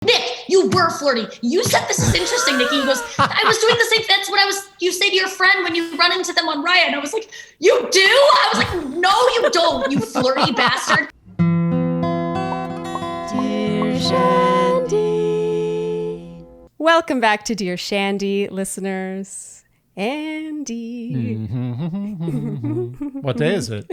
Nick, you were flirty. You said this is interesting, Nikki. He goes, I was doing the same. That's what you say to your friend when you run into them on Riot. And I was like, you do? I was like, no, you don't, you flirty bastard. Dear Shandy. Welcome back to Dear Shandy, listeners. Andy. What day is it?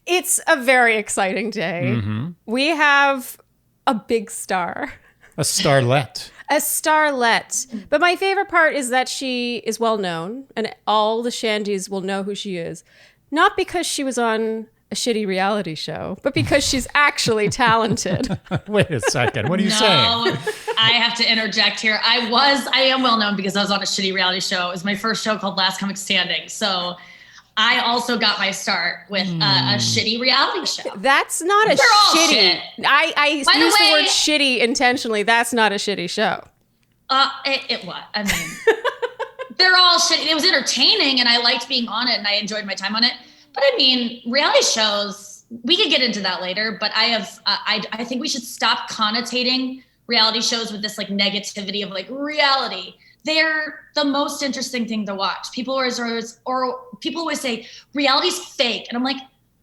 It's a very exciting day. Mm-hmm. We have a big star. A starlet. A starlet. But my favorite part is that she is well known and all the Shandies will know who she is. Not because she was on a shitty reality show, but because she's actually talented. Wait a second. What are you saying? I have to interject here. I am well known because I was on a shitty reality show. It was my first show called Last Comic Standing. So I also got my start with a shitty reality show. That's not a They're all shitty. shit. I use the way, word shitty intentionally. That's not a shitty show. It what? I mean, they're all shitty. It was entertaining and I liked being on it and I enjoyed my time on it. But I mean, reality shows, we could get into that later, but I think we should stop connotating reality shows with this like negativity of like reality. They're the most interesting thing to watch. People always say reality's fake. And I'm like,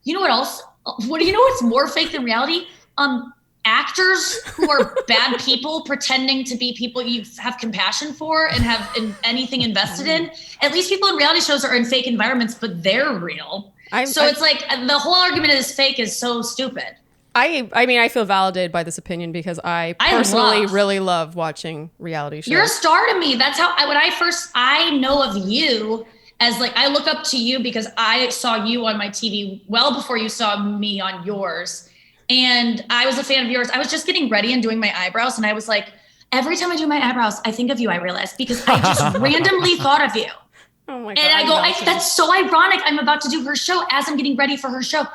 you know what else? What do you know what's more fake than reality? Actors who are bad people pretending to be people you have compassion for and have anything invested in. At least people in reality shows are in fake environments, but they're real. It's like the whole argument is fake is so stupid. I mean, I feel validated by this opinion because I personally really love watching reality shows. You're a star to me. That's how I know of you as like, I look up to you because I saw you on my TV well before you saw me on yours. And I was a fan of yours. I was just getting ready and doing my eyebrows. And I was like, every time I do my eyebrows, I think of you, I realized, because I just randomly thought of you. Oh my God. And I go, that's so ironic. I'm about to do her show as I'm getting ready for her show.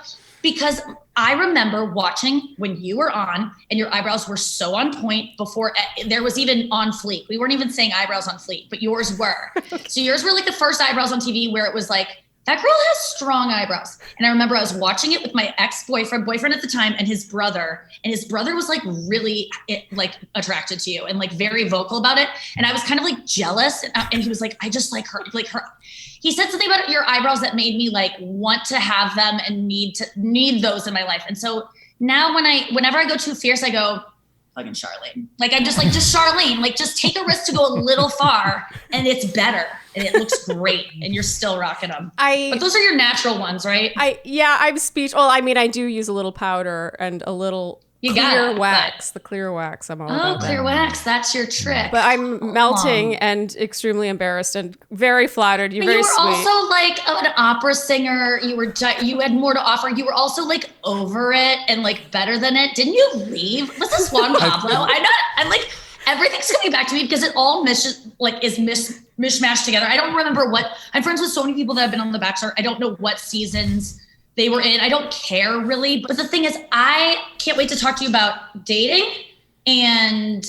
Because I remember watching when you were on and your eyebrows were so on point before there was even on fleek. We weren't even saying eyebrows on fleek, but yours were. So yours were like the first eyebrows on TV where it was like, that girl has strong eyebrows. And I remember I was watching it with my boyfriend at the time and his brother. And his brother was like really like attracted to you and like very vocal about it. And I was kind of like jealous. And he was like, I just like her. He said something about your eyebrows that made me like want to have them and need those in my life. And so now whenever I go too fierce, I go, fucking Charlene. Like I'm just Charlene, like just take a risk to go a little far and it's better and it looks great and you're still rocking them. But those are your natural ones, right? I'm well, I mean, I do use a little powder and a little clear wax. The clear wax, I'm all about clear wax, that's your trick. But I'm melting and extremely embarrassed and very flattered. You're very sweet. You were also like an opera singer. You had more to offer. You were also like over it and like better than it. Didn't you leave? Was this Juan Pablo? I'm like, everything's coming back to me because it all is mishmashed together. I don't remember I'm friends with so many people that have been on The Bachelor. I don't know what seasons they were in. I don't care really. But the thing is, I can't wait to talk to you about dating and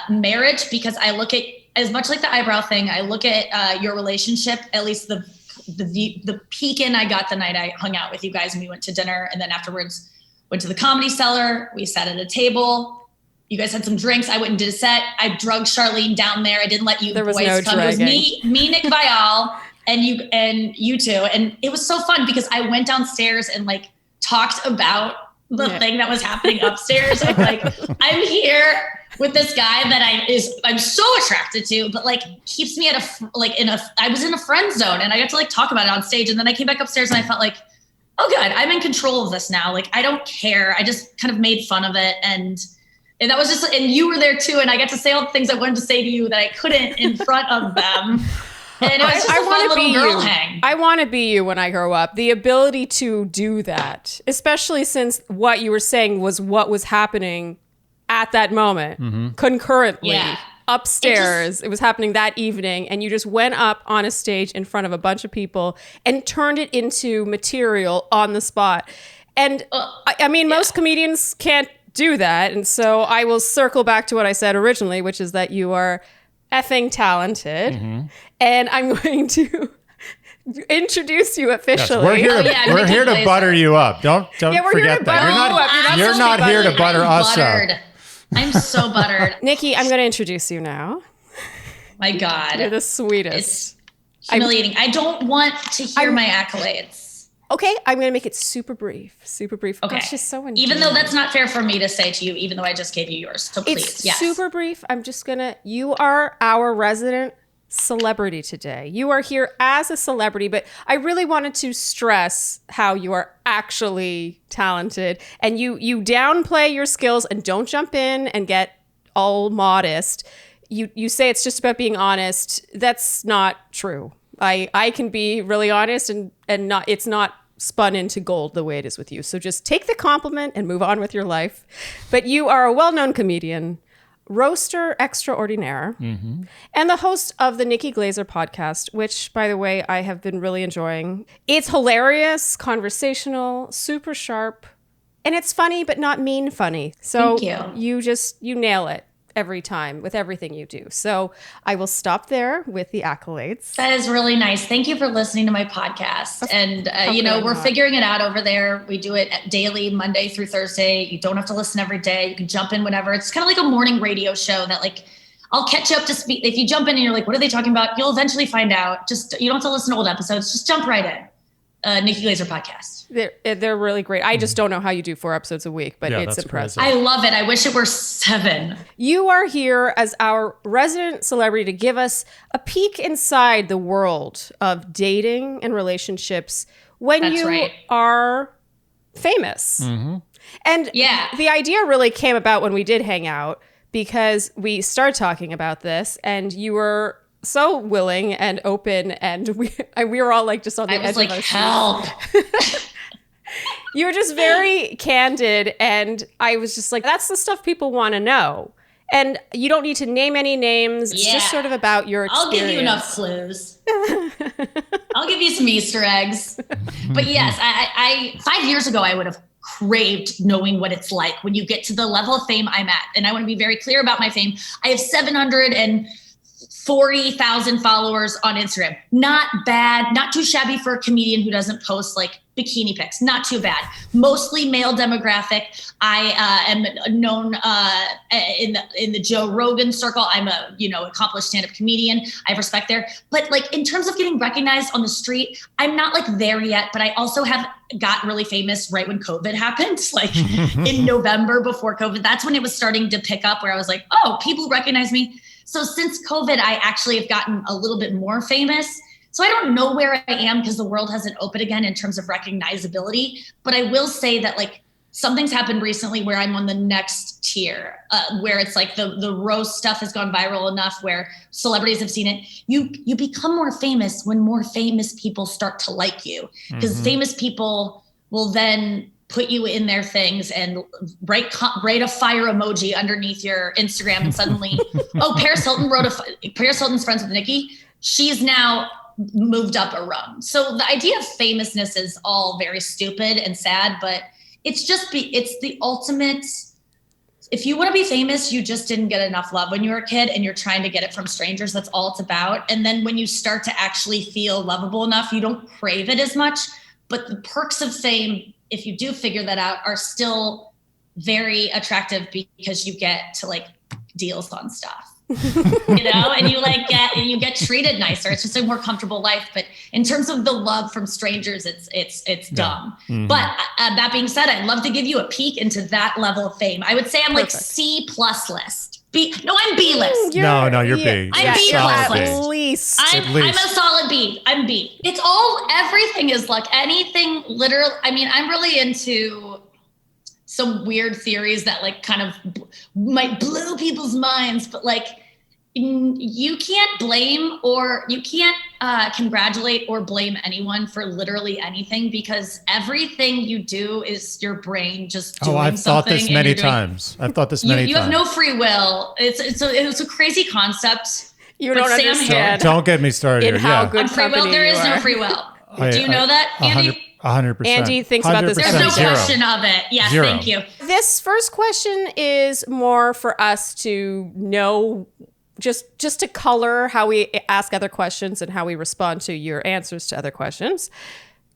marriage because I look at, as much like the eyebrow thing, I look at your relationship, at least the peek in I got the night I hung out with you guys and we went to dinner. And then afterwards went to the Comedy Cellar. We sat at a table. You guys had some drinks. I went and did a set. I drugged Charlene down there. I didn't let you boys come. It was me, Nick Viall, and you two. And it was so fun because I went downstairs and like talked about the thing that was happening upstairs. I'm like, I'm here with this guy that I'm so attracted to, but like keeps me I was in a friend zone and I got to like talk about it on stage. And then I came back upstairs and I felt like, oh good, I'm in control of this now. Like, I don't care. I just kind of made fun of it. And that was just, and you were there too. And I got to say all the things I wanted to say to you that I couldn't in front of them. And it was just a fun little girl hang. I want to be you when I grow up. The ability to do that, especially since what you were saying was what was happening at that moment, concurrently, upstairs. It was happening that evening. And you just went up on a stage in front of a bunch of people and turned it into material on the spot. And I mean, most comedians can't do that. And so I will circle back to what I said originally, which is that you are effing talented. And I'm going to introduce you officially. Yes, we're here to butter you up. Don't forget that. You're not here to butter us up. I'm so buttered. Nikki, I'm going to introduce you now. My God. You're the sweetest. It's humiliating. I don't want to hear my accolades. Okay, I'm going to make it super brief. Super brief. Okay. Gosh, she's so enjoyable. Even though that's not fair for me to say to you, even though I just gave you yours. So please, it's super brief. I'm just going to, you are our resident celebrity today. You are here as a celebrity, but I really wanted to stress how you are actually talented, and you downplay your skills and don't jump in and get all modest. You say it's just about being honest. That's not true. I can be really honest and not, it's not spun into gold the way it is with you. So just take the compliment and move on with your life. But you are a well-known comedian, roaster extraordinaire, and the host of the Nikki Glaser podcast, which, by the way, I have been really enjoying. It's hilarious, conversational, super sharp, and it's funny, but not mean funny. So Thank you. You nail it every time with everything you do. So I will stop there with the accolades. That is really nice. Thank you for listening to my podcast. And, we're figuring it out over there. We do it daily, Monday through Thursday. You don't have to listen every day. You can jump in whenever. It's kind of like a morning radio show that I'll catch you up to speed. If you jump in and you're like, what are they talking about? You'll eventually find out. You don't have to listen to old episodes. Just jump right in. Nikki Glaser podcast. They're really great. I just don't know how you do 4 episodes a week, but it's impressive. I love it. I wish it were 7. You are here as our resident celebrity to give us a peek inside the world of dating and relationships when are famous. And the idea really came about when we did hang out, because we started talking about this and you were so willing and open, and we were all like just on the edge of our help. You were just very candid, and I was just like, that's the stuff people want to know. And you don't need to name any names. It's just sort of about your experience. I'll give you enough clues. I'll give you some Easter eggs. But yes, I 5 years ago, I would have craved knowing what it's like when you get to the level of fame I'm at. And I want to be very clear about my fame. I have 740,000 followers on Instagram. Not bad, not too shabby for a comedian who doesn't post bikini pics. Not too bad. Mostly male demographic. I am known in the Joe Rogan circle. I'm a accomplished stand-up comedian. I have respect there. But in terms of getting recognized on the street, I'm not there yet. But I also got really famous right when COVID happened, in November before COVID. That's when it was starting to pick up, where I was like, oh, people recognize me. So since COVID, I actually have gotten a little bit more famous. So I don't know where I am because the world hasn't opened again in terms of recognizability. But I will say that something's happened recently where I'm on the next tier, where it's the roast stuff has gone viral enough where celebrities have seen it. You become more famous when more famous people start to like you, because famous people will then put you in their things and write a fire emoji underneath your Instagram, and suddenly, Paris Hilton's friends with Nikki. She's now moved up a rung. So the idea of famousness is all very stupid and sad, but it's the ultimate. If you want to be famous, you just didn't get enough love when you were a kid and you're trying to get it from strangers. That's all it's about. And then when you start to actually feel lovable enough, you don't crave it as much. But the perks of fame, if you do figure that out, are still very attractive because you get to deals on stuff. And you get treated nicer. It's just a more comfortable life. But in terms of the love from strangers, it's dumb. But that being said, I'd love to give you a peek into that level of fame. I would say I'm C+ list. I'm B list. You're B. I'm B plus list. I'm a solid B. I'm B. It's all, everything is luck. Anything literally. I mean, I'm really into some weird theories that kind of might blow people's minds, but you can't blame or you can't congratulate or blame anyone for literally anything, because everything you do is your brain just doing something. I've thought this many times. You have no free will. It's a crazy concept. You don't understand. Don't get me started. In how good free will, there is no free will. Do you know that, Andy? 100%. Andy thinks about this. There's no question of it. Yes, Zero. Thank you. This first question is more for us to know, just to color how we ask other questions and how we respond to your answers to other questions.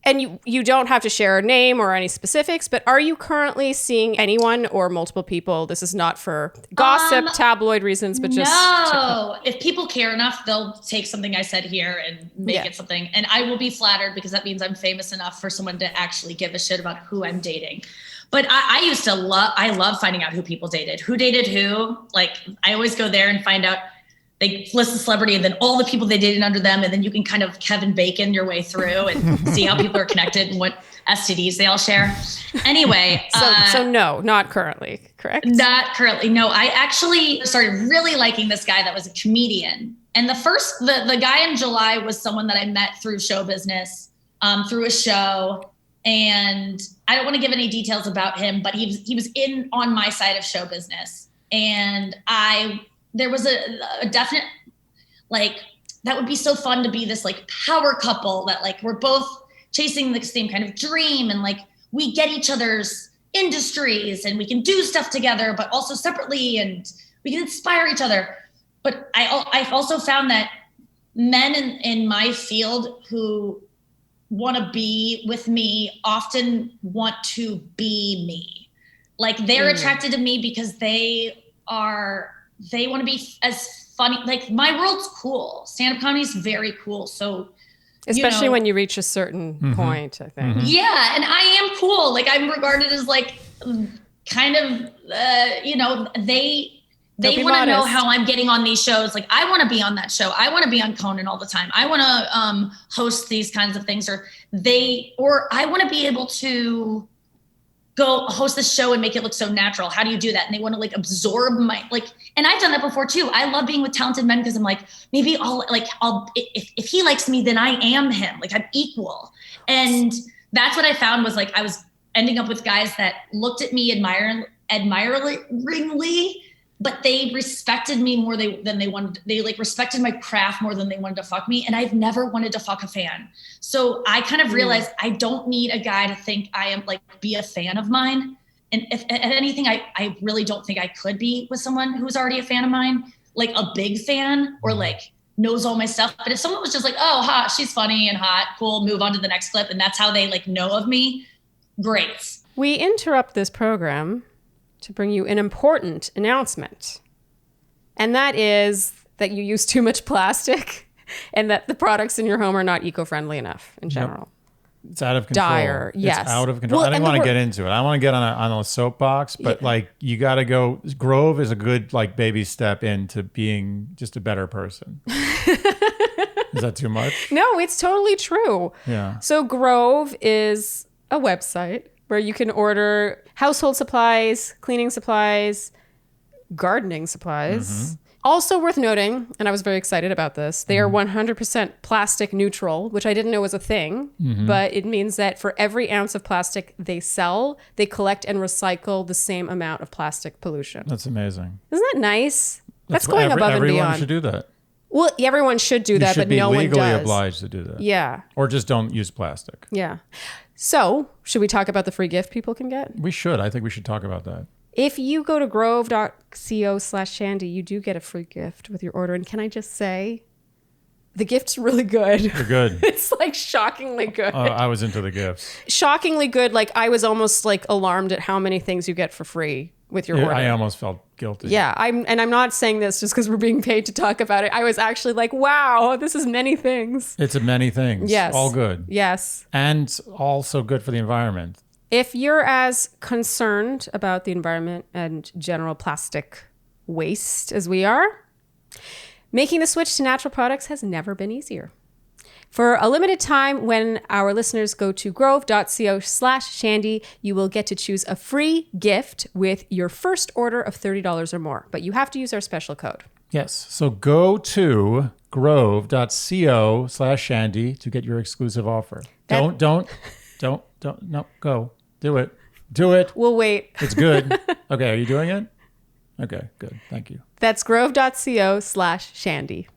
And you don't have to share a name or any specifics, but are you currently seeing anyone or multiple people? This is not for gossip, tabloid reasons, but just... No. If people care enough, they'll take something I said here and make it something. And I will be flattered because that means I'm famous enough for someone to actually give a shit about who I'm dating. But I used to love finding out who people dated. Who dated who? Like, I always go there and find out. They list a celebrity and then all the people they dated under them. And then you can kind of Kevin Bacon your way through and see how people are connected and what STDs they all share. Anyway. So no, not currently, correct? Not currently. No, I actually started really liking this guy that was a comedian. And the guy in July was someone that I met through show business, through a show. And I don't want to give any details about him, but he was on my side of show business. And there was a definite, like, that would be so fun to be this like power couple that like, we're both chasing the same kind of dream. And like, we get each other's industries and we can do stuff together, but also separately, and we can inspire each other. But I've also found that men in my field who want to be with me often want to be me. Like, they're attracted to me because they want to be as funny. Like, my world's cool. Stand-up comedy is very cool. So, especially when you reach a certain point, I think. Mm-hmm. Yeah. And I am cool. Like, I'm regarded as like, kind of, they want to know how I'm getting on these shows. Like, I want to be on that show. I want to be on Conan all the time. I want to host these kinds of things, or I want to be able to go host this show and make it look so natural. How do you do that? And they want to like absorb and I've done that before too. I love being with talented men because I'm like, maybe if he likes me, then I am him. Like, I'm equal. And that's what I found was like, I was ending up with guys that looked at me admiringly, but they respected me more than they wanted. They like respected my craft more than they wanted to fuck me. And I've never wanted to fuck a fan. So I kind of realized I don't need a guy to think I am like, be a fan of mine. And if at anything, I really don't think I could be with someone who's already a fan of mine, like a big fan or like knows all my stuff. But if someone was just like, oh, hot, she's funny and hot, cool, move on to the next clip. And that's how they like know of me. Great. We interrupt this program to bring you an important announcement. And that is that you use too much plastic and that the products in your home are not eco-friendly enough in general. Yep. It's out of control. Dire, yes. It's out of control. Well, I didn't want to get into it. I want to get on a soapbox, but like, you got to go. Grove is a good like baby step into being just a better person. Is that too much? No, it's totally true. Yeah. So Grove is a website where you can order household supplies, cleaning supplies, gardening supplies. Also worth noting, and I was very excited about this, they are 100% plastic neutral, which I didn't know was a thing, but it means that for every ounce of plastic they sell, they collect and recycle the same amount of plastic pollution. That's amazing. Isn't that nice? That's going above and beyond. Everyone should do that. Well, everyone should do that, but no one does. You should be legally obliged to do that. Yeah. Or just don't use plastic. Yeah. So, should we talk about the free gift people can get? We should. I think we should talk about that. If you go to grove.co/Shandy, you do get a free gift with your order. And can I just say, the gift's really good. They're good. It's like shockingly good. I was into the gifts. Shockingly good. Like, I was almost like alarmed at how many things you get for free with your order. I almost felt guilty. Yeah, I'm not saying this just because we're being paid to talk about it. I was actually like, wow, this is many things. It's many things. Yes. All good. Yes. And also good for the environment. If you're as concerned about the environment and general plastic waste as we are, making the switch to natural products has never been easier. For a limited time, when our listeners go to grove.co/Shandy, you will get to choose a free gift with your first order of $30 or more. But you have to use our special code. Yes. So go to grove.co/Shandy to get your exclusive offer. Don't, no, go. Do it. Do it. We'll wait. It's good. Okay, are you doing it? Okay, good. Thank you. That's grove.co/Shandy.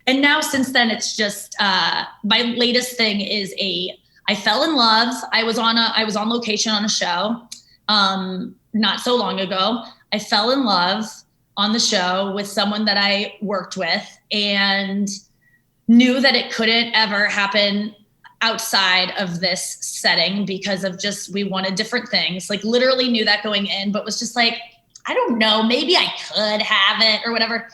And now since then, it's just, my latest thing is I fell in love. I was on location on a show, not so long ago. I fell in love on the show with someone that I worked with and knew that it couldn't ever happen outside of this setting because of just, we wanted different things. Like literally knew that going in, but was just like, I don't know, maybe I could have it or whatever.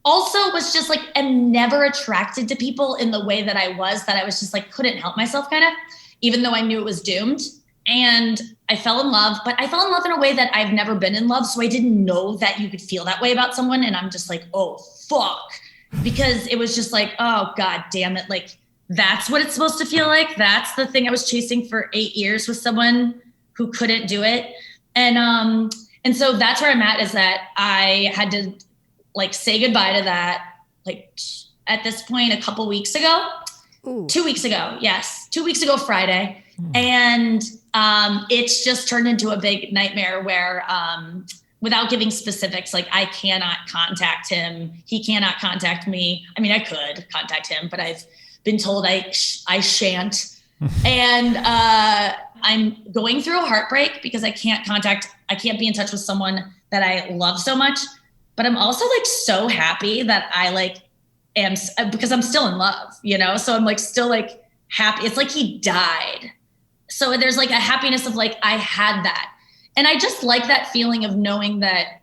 Also was just like, am never attracted to people in the way that I was just like, couldn't help myself kind of, even though I knew it was doomed. And I fell in love, but I fell in love in a way that I've never been in love. So I didn't know that you could feel that way about someone. And I'm just like, oh, fuck. Because it was just like, oh, God damn it. Like, that's what it's supposed to feel like. That's the thing I was chasing for 8 years with someone who couldn't do it. And so that's where I'm at, is that I had to like say goodbye to that. Like at this point, a couple weeks ago, Ooh. 2 weeks ago. Yes. 2 weeks ago, Friday. And it's just turned into a big nightmare where, without giving specifics, like I cannot contact him. He cannot contact me. I mean, I could contact him, but I've been told I shan't. And I'm going through a heartbreak because I can't be in touch with someone that I love so much. But I'm also like so happy that I like am, because I'm still in love, you know? So I'm like still like happy. It's like he died. So there's like a happiness of like, I had that. And I just like that feeling of knowing that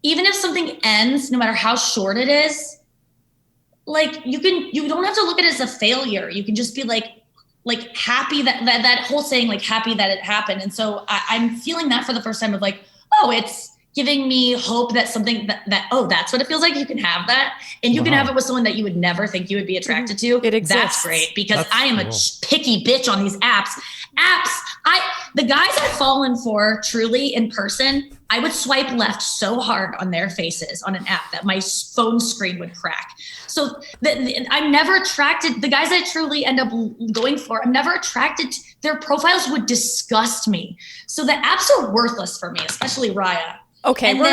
even if something ends, no matter how short it is, like you don't have to look at it as a failure. You can just be like happy that whole saying, like happy that it happened. And so I'm feeling that for the first time of like, oh, it's giving me hope that something that oh, that's what it feels like. You can have that. And you can have it with someone that you would never think you would be attracted to. It exists. That's great, because I am a picky bitch on these apps. The guys I've fallen for truly in person, I would swipe left so hard on their faces on an app that my phone screen would crack. So I'm never attracted. The guys I truly end up going for, I'm never attracted to. Their profiles would disgust me. So the apps are worthless for me, especially Raya. Okay, and we're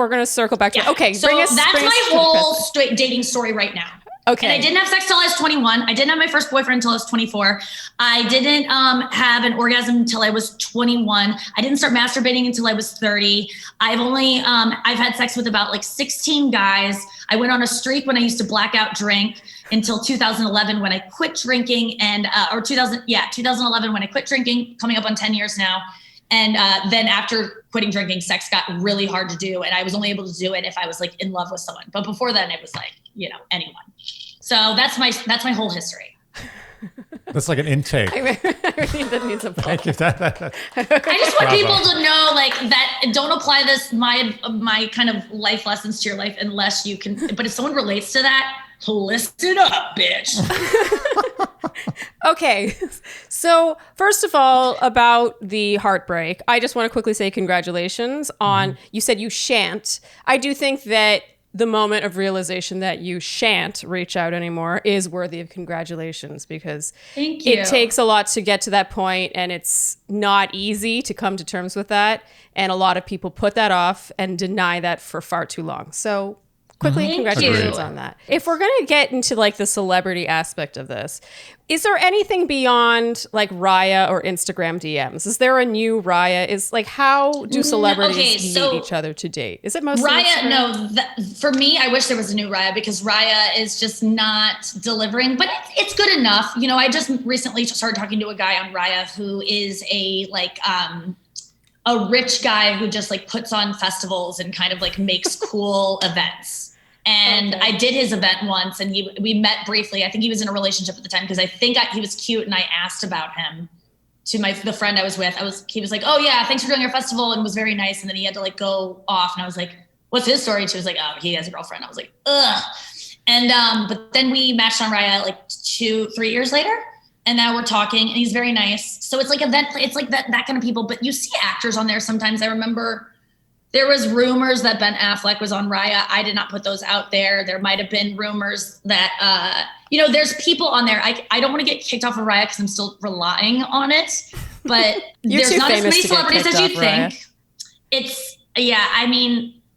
gonna circle back to okay. So that's my whole straight dating story right now. Okay. And I didn't have sex till I was 21. I didn't have my first boyfriend until I was 24. I didn't have an orgasm until I was 21. I didn't start masturbating until I was 30. I've had sex with about like 16 guys. I went on a streak when I used to blackout drink until 2011 when I quit drinking, and 2011 when I quit drinking, coming up on 10 years now. And then after quitting drinking, sex got really hard to do. And I was only able to do it if I was like in love with someone. But before then it was like, anyone. So that's my whole history. That's like an intake. I mean, that needs a Thank you. I just want people to know like that don't apply my kind of life lessons to your life unless you can. But if someone relates to that, listen up, bitch. Okay. So first of all, about the heartbreak, I just want to quickly say congratulations on, you said you shan't. I do think that the moment of realization that you shan't reach out anymore is worthy of congratulations, because Thank you. It takes a lot to get to that point, and it's not easy to come to terms with that. And a lot of people put that off and deny that for far too long. So quickly, congratulations on that. If we're going to get into like the celebrity aspect of this, is there anything beyond like Raya or Instagram DMs? Is there a new Raya? Is like, how do celebrities meet each other to date? Is it mostly Raya? Instagram? No, for me, I wish there was a new Raya, because Raya is just not delivering, but it's good enough. I just recently started talking to a guy on Raya who is a rich guy who just like puts on festivals and kind of like makes cool events. And I did his event once, and we met briefly. I think he was in a relationship at the time, because I think he was cute, and I asked about him to the friend I was with. He was like, "Oh yeah, thanks for doing your festival," and was very nice. And then he had to like go off, and I was like, "What's his story?" And she was like, "Oh, he has a girlfriend." I was like, "Ugh." And but then we matched on Raya like 2-3 years later, and now we're talking, and he's very nice. So it's like it's like that kind of people. But you see actors on there sometimes. I remember there was rumors that Ben Affleck was on Raya. I did not put those out there. There might have been rumors that, there's people on there. I don't want to get kicked off of Raya because I'm still relying on it, but there's not as many celebrities as you'd think.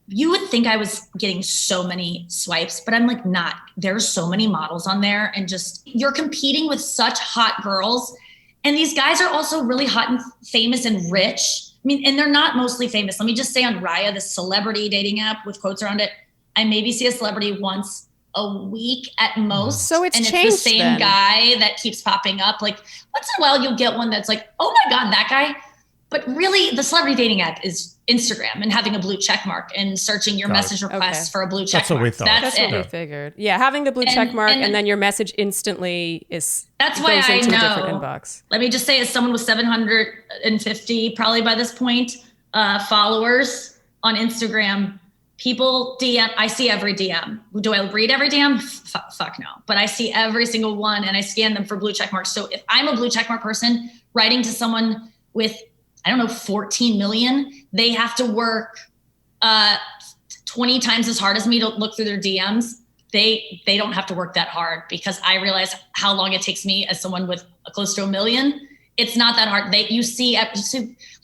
You would think I was getting so many swipes, but I'm like not. There's so many models on there, and just you're competing with such hot girls. And these guys are also really hot and famous and rich. I mean, and they're not mostly famous. Let me just say on Raya, the celebrity dating app with quotes around it, I maybe see a celebrity once a week at most. So it's and changed it's the same then. guy that keeps popping up. Like once in a while you'll get one that's like, oh my God, that guy. But really the celebrity dating app is Instagram and having a blue check mark and searching your message requests for a blue check mark. What we thought. That's what we figured. Yeah, having the blue check mark and then your message instantly goes into a different inbox. Let me just say, as someone with 750 probably by this point followers on Instagram, people DM. I see every DM. Do I read every DM? Fuck no. But I see every single one and I scan them for blue check marks. So if I'm a blue check mark person writing to someone with, I don't know, 14 million, they have to work 20 times as hard as me to look through their DMs. They don't have to work that hard because I realize how long it takes me as someone with close to 1 million. It's not that hard. You see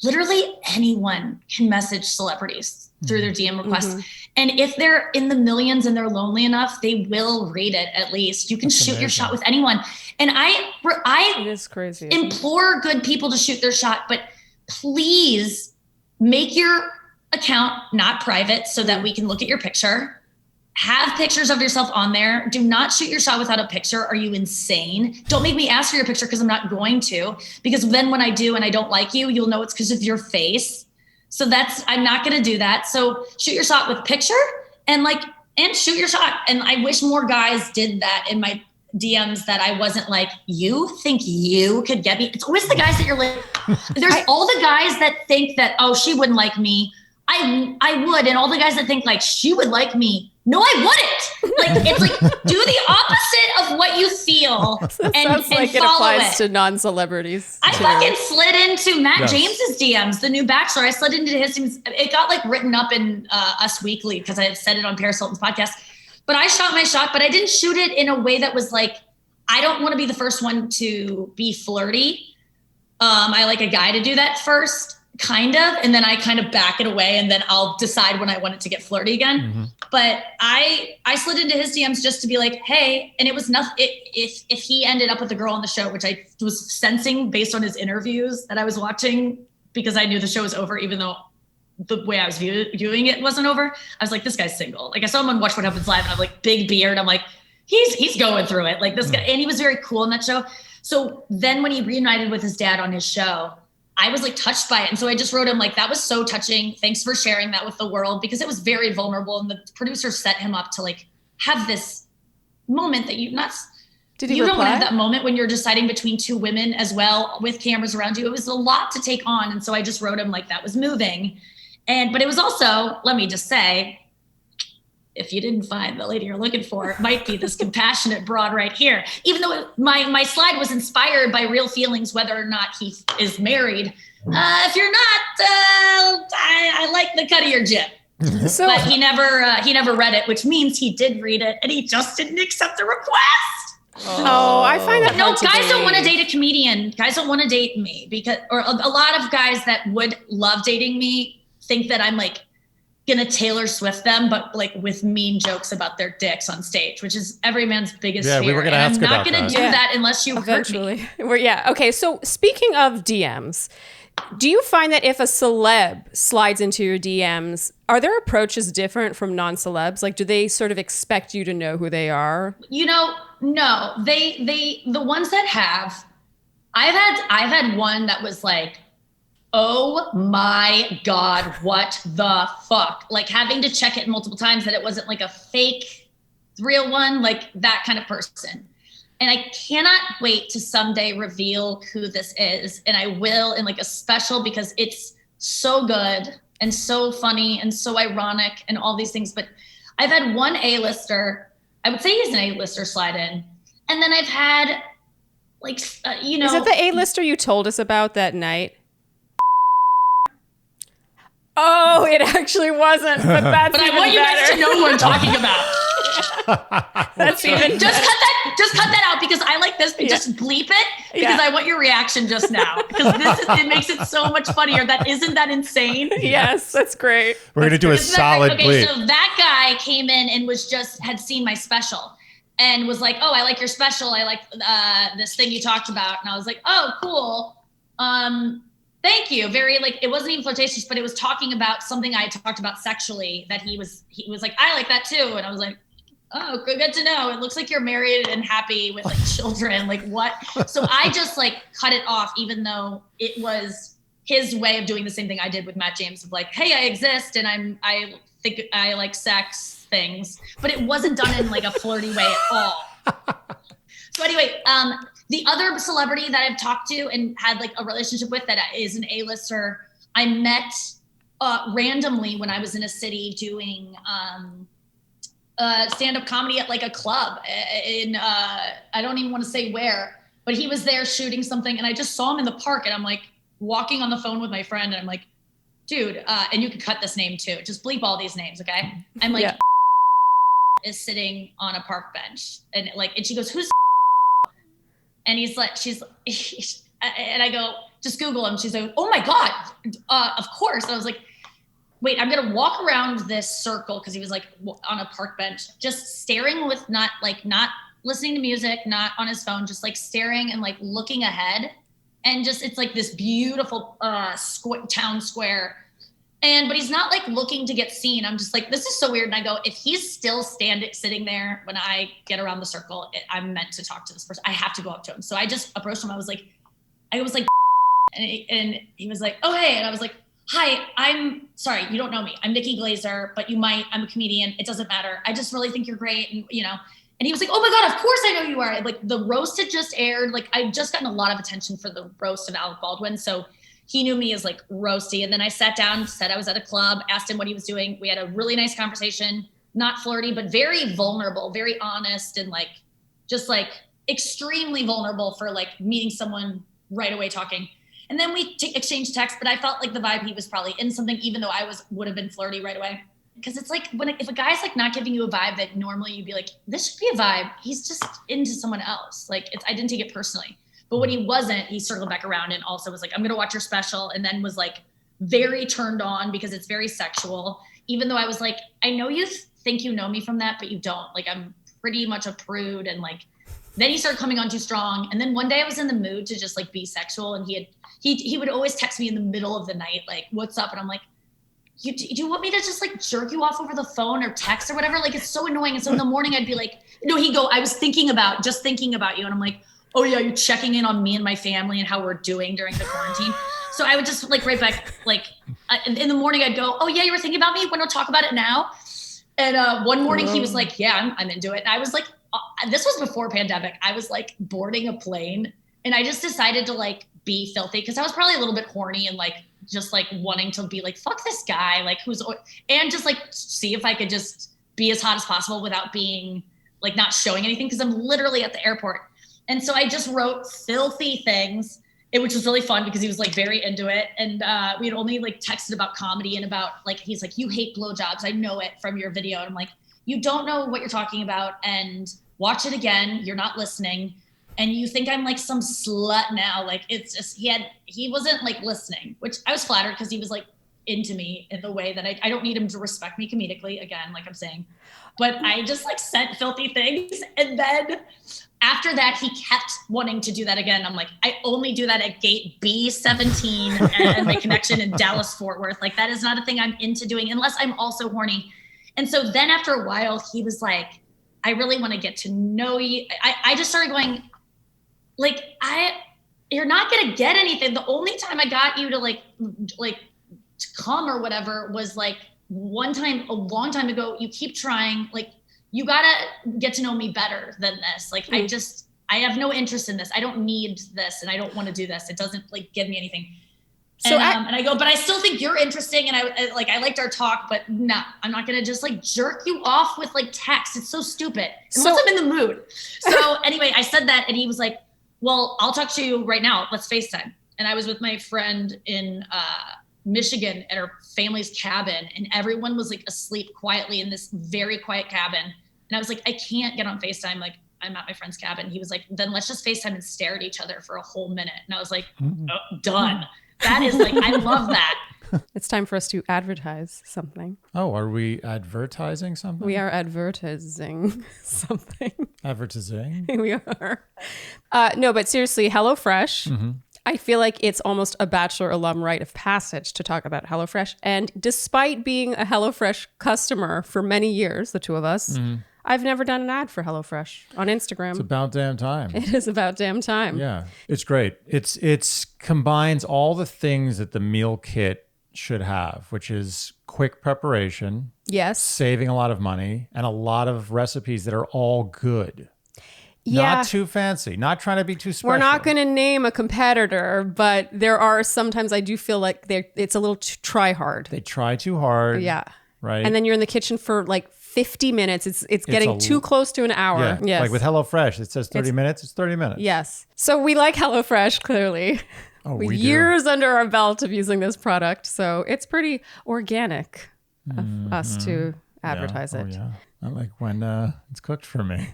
literally anyone can message celebrities through their DM requests. Mm-hmm. And if they're in the millions and they're lonely enough, they will read it at least. You can shoot your shot with anyone. And it is crazy. Implore good people to shoot their shot, but please make your account not private so that we can look at your picture. Have pictures of yourself on there. Do not shoot your shot without a picture. Are you insane? Don't make me ask for your picture because I'm not going to. Because then when I do and I don't like you, you'll know it's because of your face. So I'm not going to do that. So shoot your shot with picture and shoot your shot. And I wish more guys did that in my DMs, that I wasn't like, you think you could get me? It's always the guys that you're like, there's all the guys that think that, oh, she wouldn't like me. I would. And all the guys that think like she would like me. No, I wouldn't. Like, it's like, do the opposite of what you feel and like it follow applies to non-celebrities. I fucking slid into Matt James's DMs, the new Bachelor. I slid into his DMs. It got written up in Us Weekly because I had said it on Paris Hilton's podcast. But I shot my shot, but I didn't shoot it in a way that was I don't want to be the first one to be flirty. I like a guy to do that first, kind of, and then I kind of back it away, and then I'll decide when I want it to get flirty again. Mm-hmm. But I slid into his DMs just to be like, hey, and it was nothing. If he ended up with a girl on the show, which I was sensing based on his interviews that I was watching, because I knew the show was over, even though the way I was viewing it wasn't over. I was like, this guy's single. I saw him on Watch What Happens Live, and I'm like, big beard. I'm like, he's going through it. This guy, and he was very cool in that show. So then when he reunited with his dad on his show, I was touched by it. And so I just wrote him that was so touching. Thanks for sharing that with the world, because it was very vulnerable. And the producer set him up to have this moment that you don't want to have that moment when you're deciding between two women as well with cameras around you. It was a lot to take on. And so I just wrote him that was moving. But it was also, let me just say, if you didn't find the lady you're looking for, it might be this compassionate broad right here. Even though my slide was inspired by real feelings, whether or not he is married. If you're not, I like the cut of your jib. But he never read it, which means he did read it, and he just didn't accept the request. Oh, I find that hard to guys don't want to believe. date a comedian. Guys don't want to date me or a lot of guys that would love dating me think that I'm gonna Taylor Swift them, but with mean jokes about their dicks on stage, which is every man's biggest fear. We were gonna ask about that. I'm not gonna do that unless you eventually hurt me. Okay. So speaking of DMs, do you find that if a celeb slides into your DMs, are their approaches different from non-celebs? Do they sort of expect you to know who they are? No. They the ones that have, I've had one that was oh my God, what the fuck? Having to check it multiple times that it wasn't a fake real one, that kind of person. And I cannot wait to someday reveal who this is. And I will in a special, because it's so good and so funny and so ironic and all these things. But I've had one A-lister, I would say he's an A-lister slide in. And then I've had Is it the A-lister you told us about that night? Oh, it actually wasn't, but that's but even I want you guys better. to know who I'm talking about. That's even just cut that out, because I like this. Just bleep it, because I want your reaction just now, because it makes it so much funnier. Isn't that insane? Yes, that's great. We're gonna do a solid bleep. So that guy came in and had seen my special and was like, "Oh, I like your special. I like this thing you talked about." And I was like, "Oh, cool. Thank you." Very it wasn't even flirtatious, but it was talking about something I talked about sexually that he was like, "I like that too." And I was like, oh, good to know. It looks like you're married and happy with like children. Like what? So I just like cut it off, even though it was his way of doing the same thing I did with Matt James of like, hey, I exist and I think I like sex things, but it wasn't done in like a flirty way at all. So anyway, the other celebrity that I've talked to and had like a relationship with that is an A-lister, I met randomly when I was in a city doing stand-up comedy at like a club in I don't even want to say where, but he was there shooting something and I just saw him in the park and I'm like walking on the phone with my friend and I'm like, dude, and you can cut this name too, just bleep all these names, okay? I'm like, is sitting on a park bench and she goes, who's and he's like, and I go, just Google him. She's like, oh my God, of course. And I was like, wait, I'm going to walk around this circle. Cause he was like on a park bench, just staring with not listening to music, not on his phone, just like staring and like looking ahead. And just, it's like this beautiful town square. But he's not like looking to get seen. I'm just like, this is so weird. And I go, if he's still sitting there when I get around the circle, I'm meant to talk to this person. I have to go up to him. So I just approached him. I was like, and he was like, oh, hey. And I was like, hi, I'm sorry, you don't know me. I'm Nikki Glaser, but you might, I'm a comedian. It doesn't matter. I just really think you're great. And, and he was like, oh my God, of course I know you are. Like the roast had just aired. Like I'd just gotten a lot of attention for the roast of Alec Baldwin. So he knew me as like roasty. And then I sat down, said I was at a club, asked him what he was doing. We had a really nice conversation, not flirty, but very vulnerable, very honest. And like, just like extremely vulnerable for like meeting someone right away talking. And then we exchanged texts, but I felt like the vibe, he was probably in something, even though I would have been flirty right away. Because it's like, if a guy's like not giving you a vibe that normally you'd be like, this should be a vibe, he's just into someone else. Like I didn't take it personally. But when he wasn't, he circled back around and also was like, I'm going to watch your special. And then was like very turned on because it's very sexual. Even though I was like, I know you think you know me from that, but you don't. Like I'm pretty much a prude. And like, then he started coming on too strong. And then one day I was in the mood to just like be sexual. And he would always text me in the middle of the night, like, what's up? And I'm like, do you want me to just like jerk you off over the phone or text or whatever? Like, it's so annoying. And so in the morning I'd be like, no, he'd go, I was thinking about you. And I'm like, oh yeah, you're checking in on me and my family and how we're doing during the quarantine. So I would just like right back, like in the morning I'd go, oh yeah, you were thinking about me? Want to talk about it now? And one morning he was like, yeah, I'm into it. And I was like, this was before pandemic. I was like boarding a plane and I just decided to like be filthy because I was probably a little bit horny and like just like wanting to be like, fuck this guy, like and just like see if I could just be as hot as possible without being like not showing anything because I'm literally at the airport. And so I just wrote filthy things, which was really fun because he was like very into it. And we had only like texted about comedy and about like, he's like, you hate blowjobs. I know it from your video. And I'm like, you don't know what you're talking about and watch it again. You're not listening. And you think I'm like some slut now. Like it's just, he wasn't like listening, which I was flattered because he was like into me in the way that I don't need him to respect me comedically again, like I'm saying, but I just like sent filthy things. And then after that, he kept wanting to do that again. I'm like, I only do that at gate B17 and my connection in Dallas, Fort Worth. Like that is not a thing I'm into doing unless I'm also horny. And so then after a while, he was like, I really want to get to know you. I just started going, like, you're not going to get anything. The only time I got you to like to come or whatever was like one time, a long time ago. You keep trying, like, you got to get to know me better than this. Like, I have no interest in this. I don't need this. And I don't want to do this. It doesn't like give me anything. So and I go, but I still think you're interesting. And I liked our talk, but no, I'm not going to just like jerk you off with like text. It's so stupid unless I'm in the mood. So anyway, I said that and he was like, well, I'll talk to you right now. Let's FaceTime. And I was with my friend in Michigan at her family's cabin and everyone was like asleep quietly in this very quiet cabin. And I was like, I can't get on FaceTime. Like I'm at my friend's cabin. He was like, then let's just FaceTime and stare at each other for a whole minute. And I was like, oh, done. That is like, I love that. It's time for us to advertise something. Oh, are we advertising something? We are advertising something. Advertising? We are. No, but seriously, HelloFresh. Mm-hmm. I feel like it's almost a Bachelor alum rite of passage to talk about HelloFresh. And despite being a HelloFresh customer for many years, the two of us, I've never done an ad for HelloFresh on Instagram. It's about damn time. It is about damn time. Yeah, it's great. It's combines all the things that the meal kit should have, which is quick preparation, Yes. saving a lot of money, and a lot of recipes that are all good. Yeah. Not too fancy, not trying to be too special. We're not going to name a competitor, but there are sometimes I do feel like it's a little try hard. They try too hard. Yeah. Right. And then you're in the kitchen for like 50 minutes. It's getting too close to an hour. Yeah. Yes. Like with HelloFresh, it says 30 minutes. It's 30 minutes. Yes. So we like HelloFresh, clearly. Oh, With we do. years under our belt of using this product. So it's pretty organic of us to advertise it. Oh, yeah. I like when it's cooked for me.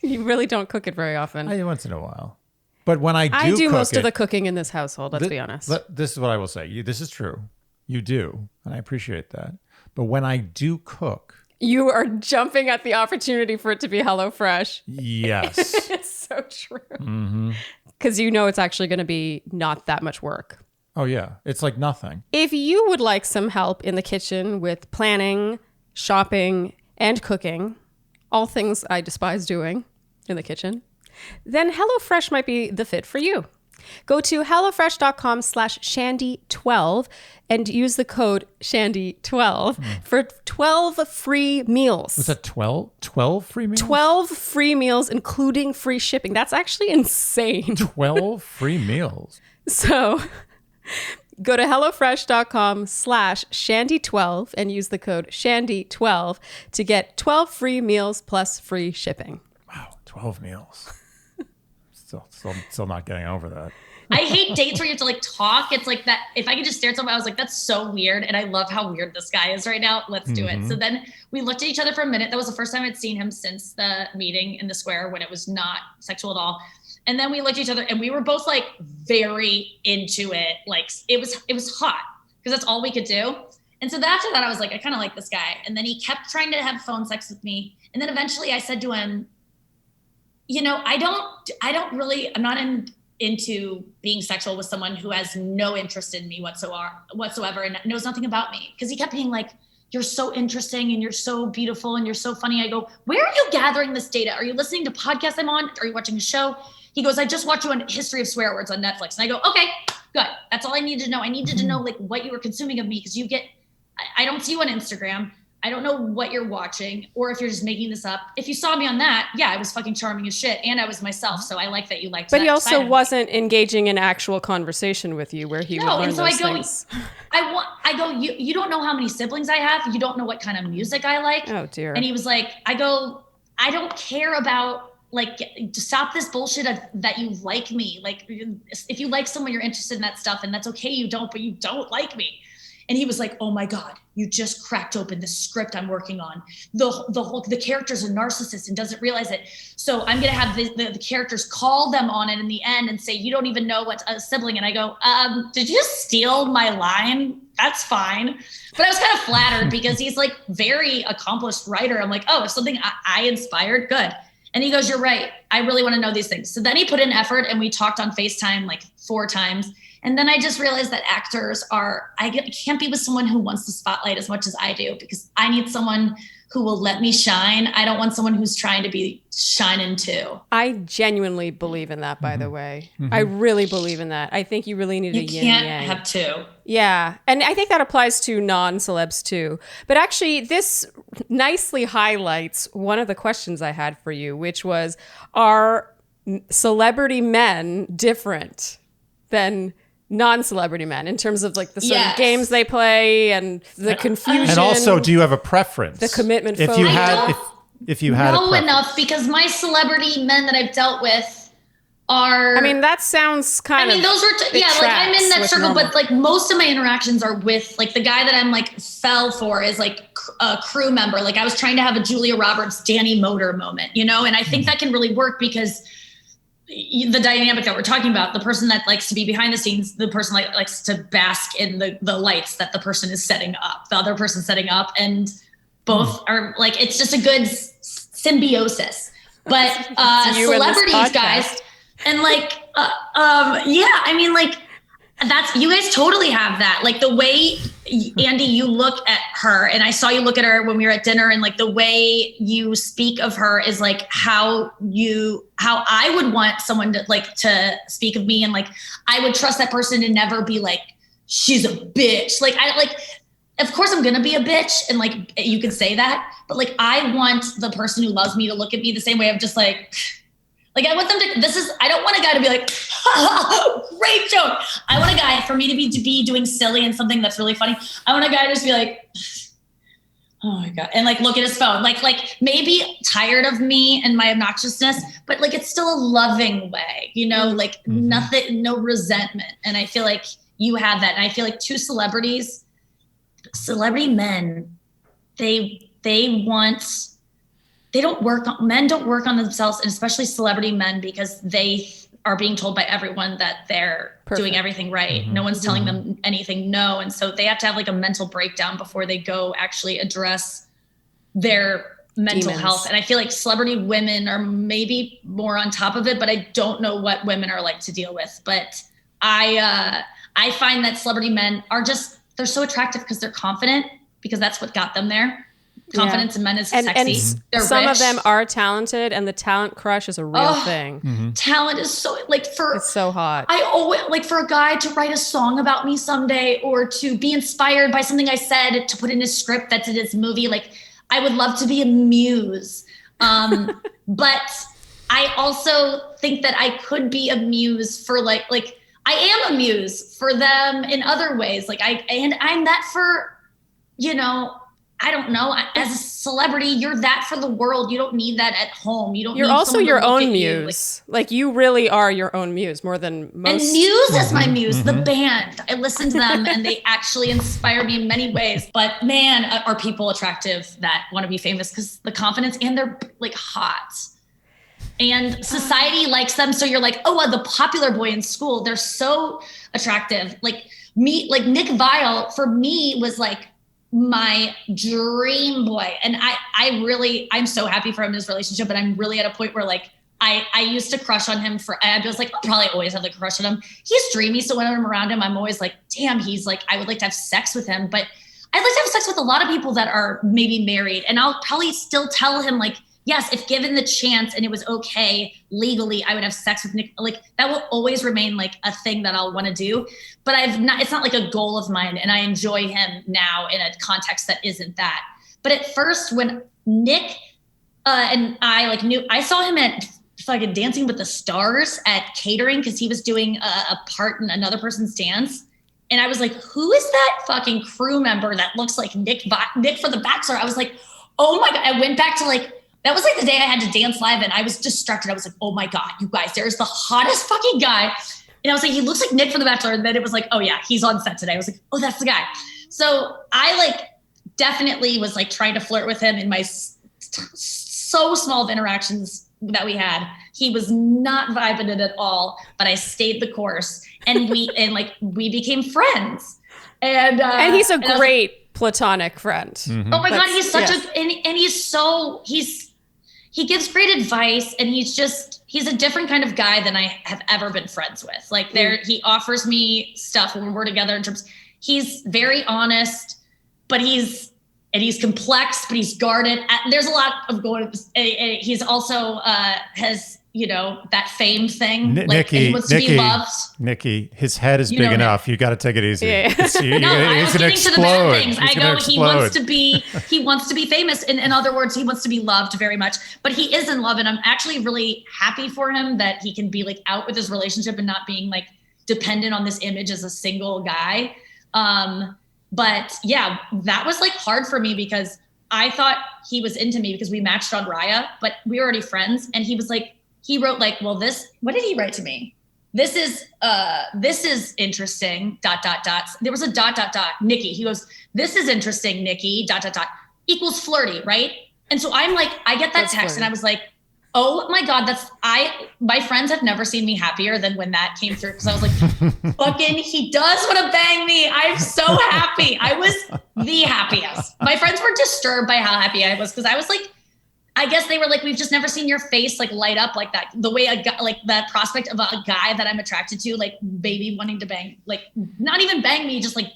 You really don't cook it very often. Once in a while. But when I I do cook most it, of the cooking in this household, let's be honest. This is what I will say. This is true. You do. And I appreciate that. But when I do cook. You are jumping at the opportunity for it to be HelloFresh. Yes. It's so true. Because you know it's actually going to be not that much work. Oh, yeah. It's like nothing. If you would like some help in the kitchen with planning, shopping, and cooking, all things I despise doing in the kitchen, then HelloFresh might be the fit for you. Go to HelloFresh.com/Shandy12 and use the code Shandy12 for 12 free meals. Was that 12? 12 free meals? 12 free meals, including free shipping. That's actually insane. 12 free meals. So go to HelloFresh.com/Shandy12 and use the code Shandy12 to get 12 free meals plus free shipping. Wow, 12 meals. Still not getting over that. I hate dates where you have to like talk. It's like that. If I could just stare at someone, I was like, that's so weird. And I love how weird this guy is right now. Let's do it. So then we looked at each other for a minute. That was the first time I'd seen him since the meeting in the square when it was not sexual at all. And then we looked at each other and we were both like very into it. Like it was hot because that's all we could do. And so after that, I was like, I kind of like this guy. And then he kept trying to have phone sex with me. And then eventually I said to him, I'm not into being sexual with someone who has no interest in me whatsoever and knows nothing about me. Because he kept being like, you're so interesting and you're so beautiful and you're so funny. I go, where are you gathering this data? Are you listening to podcasts I'm on? Are you watching a show? He goes, I just watched you on History of Swear Words on Netflix. And I go, okay, good. That's all I needed to know. I needed to know like what you were consuming of me because I don't see you on Instagram. I don't know what you're watching or if you're just making this up. If you saw me on that, yeah, I was fucking charming as shit and I was myself. So I like that you liked that. But he also wasn't engaging in actual conversation with you where he would learn those things. I go, you don't know how many siblings I have. You don't know what kind of music I like. Oh dear. And he was like, I don't care about like, stop this bullshit that you like me. Like if you like someone, you're interested in that stuff and that's okay. But you don't like me. And he was like, oh my God, you just cracked open the script I'm working on. The character's a narcissist and doesn't realize it. So I'm going to have the characters call them on it in the end and say, you don't even know what's a sibling. And I go, did you just steal my line? That's fine. But I was kind of flattered because he's like very accomplished writer. I'm like, oh, it's something I inspired. Good. And he goes, you're right. I really want to know these things. So then he put in effort and we talked on FaceTime like 4 times. And then I just realized that actors I can't be with someone who wants the spotlight as much as I do because I need someone who will let me shine. I don't want someone who's trying to be shining too. I genuinely believe in that, by the way. I really believe in that. I think you really need a yin yang. You can't have two. Yeah. And I think that applies to non-celebs too. But actually, this nicely highlights one of the questions I had for you, which was, are celebrity men different than non-celebrity men in terms of like the sort of games they play and the confusion? And also, do you have a preference? The commitment if you had if you had know enough because my celebrity men that I've dealt with are. I mean, that sounds kind of. Those were like I'm in that circle, but like most of my interactions are with like the guy that I'm like fell for is like a crew member. Like I was trying to have a Julia Roberts, Danny Moder moment, and I think that can really work because the dynamic that we're talking about, the person that likes to be behind the scenes, the person likes to bask in the lights that the person is setting up, the other person setting up, and both are like, it's just a good symbiosis. But celebrities, guys, and like, That's, you guys totally have that. Like the way, Andy, you look at her, and I saw you look at her when we were at dinner, and like the way you speak of her is like how I would want someone to speak of me. And like, I would trust that person to never be like, she's a bitch. Like of course I'm going to be a bitch. And like, you could say that, but like, I want the person who loves me to look at me the same way. I'm just like I want them to, I don't want a guy to be like, great joke. I want a guy for me to be doing silly and something that's really funny. I want a guy to just be like, oh my God. And like, look at his phone, like maybe tired of me and my obnoxiousness, but like, it's still a loving way, you know, like nothing, no resentment. And I feel like you have that. And I feel like celebrity men, men don't work on themselves, and especially celebrity men, because they are being told by everyone that they're doing everything right. No one's telling them anything. No. And so they have to have like a mental breakdown before they go actually address their mental health. And I feel like celebrity women are maybe more on top of it, but I don't know what women are like to deal with. But I find that celebrity men are they're so attractive because they're confident, because that's what got them there. Confidence in men is sexy. And they're some rich. of them are talented, and the talent crush is a real thing. Talent is so it's so hot. I always like for a guy to write a song about me someday, or to be inspired by something I said to put in his script that's in his movie. Like, I would love to be a muse. But I also think that I could be a muse for like I am a muse for them in other ways. Like I'm that for, you know, I don't know. As a celebrity, you're that for the world. You don't need that at home. You don't. You're need also someone to your look own at muse. Like you really are your own muse more than most. And Muse is my muse. The band. I listen to them, and they actually inspire me in many ways. But man, are people attractive that want to be famous because the confidence, and they're like hot. And society likes them. So you're like, oh, the popular boy in school, they're so attractive. Like me, like Nick Viall for me was like my dream boy. And I'm so happy for him in his relationship, but I'm really at a point where like, I used to crush on him I was like, I'll probably always have the crush on him. He's dreamy. So when I'm around him, I'm always like, damn, he's like, I would like to have sex with him. But I'd like to have sex with a lot of people that are maybe married. And I'll probably still tell him like, yes, if given the chance and it was okay legally, I would have sex with Nick. Like that will always remain like a thing that I'll want to do, but it's not like a goal of mine. And I enjoy him now in a context that isn't that. But at first when Nick and I saw him at fucking Dancing with the Stars at catering, because he was doing a part in another person's dance. And I was like, who is that fucking crew member that looks like Nick for The Bachelor? I was like, oh my God. I went back to like, that was like the day I had to dance live, and I was distracted. I was like, oh my God, you guys, there's the hottest fucking guy. And I was like, he looks like Nick from The Bachelor. And then it was like, oh yeah, he's on set today. I was like, oh, that's the guy. So I like definitely was like trying to flirt with him in my so small of interactions that we had. He was not vibing it at all, but I stayed the course, and we became friends. And he's a great platonic friend. Mm-hmm. Oh my God, he's such he gives great advice, and he's a different kind of guy than I have ever been friends with. Like he offers me stuff when we're together he's very honest, but he's complex, but he's guarded. There's a lot of going. He's also has, you know, that fame thing. Nikki, he wants to be loved. Nikki, his head is big enough. You got to take it easy. Yeah. He's I was getting to the bad things. I go, he wants to be famous. In other words, he wants to be loved very much, but he is in love. And I'm actually really happy for him that he can be like out with his relationship and not being like dependent on this image as a single guy. But yeah, that was like hard for me because I thought he was into me because we matched on Raya, but we were already friends. And he was like, he wrote like, well, what did he write to me? This is interesting, ... There was a ... Nikki. He goes, this is interesting, Nikki, ... equals flirty, right? And so I'm like, I get that text and I was like, oh my God, my friends have never seen me happier than when that came through. Cause I was like, fucking, he does want to bang me. I'm so happy. I was the happiest. My friends were disturbed by how happy I was. Cause I was like, I guess they were like, we've just never seen your face like light up like that. The way a guy, like that prospect of a guy that I'm attracted to, like maybe wanting to bang, like not even bang me, just like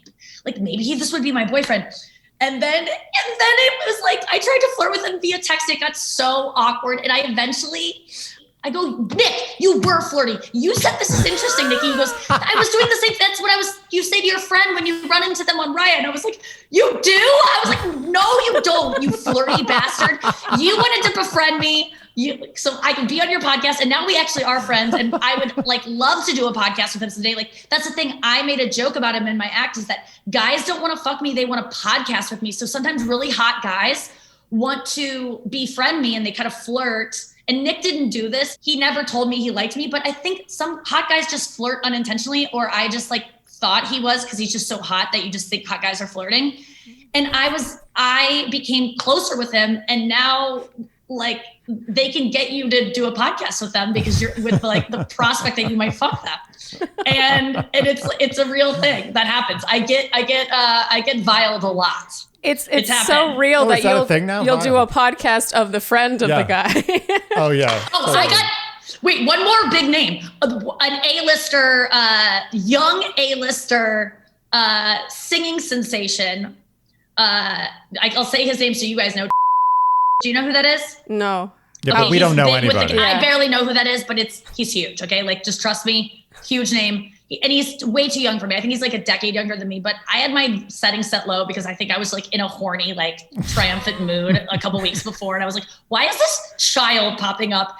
maybe this would be my boyfriend. And then it was like, I tried to flirt with him via text. It got so awkward. And I go, Nick, you were flirty. You said this is interesting, Nikki. He goes, I was doing the same. That's what you say to your friend when you run into them on Riot. And I was like, you do? I was like, no, you don't, you flirty bastard. You wanted to befriend me. So I can be on your podcast. And now we actually are friends. And I would like love to do a podcast with him someday. Like that's the thing. I made a joke about him in my act is that guys don't want to fuck me. They want to podcast with me. So sometimes really hot guys want to befriend me and they kind of flirt. And Nick didn't do this. He never told me he liked me, but I think some hot guys just flirt unintentionally, or I just like thought he was because he's just so hot that you just think hot guys are flirting. And I became closer with him, and now like they can get you to do a podcast with them because you're with like the prospect that you might fuck them. And it's a real thing that happens. I get Vialled a lot. It's so real that you'll do a podcast of the friend of the guy. Oh yeah. Oh, so I got one more big name, an A-lister, young A-lister, singing sensation. I'll say his name so you guys know. Do you know who that is? No. Yeah, but we don't know anybody. I barely know who that is, but he's huge. Okay, like just trust me, huge name. And he's way too young for me. I think he's like a decade younger than me, but I had my settings set low because I think I was like in a horny, like triumphant mood a couple weeks before. And I was like, why is this child popping up?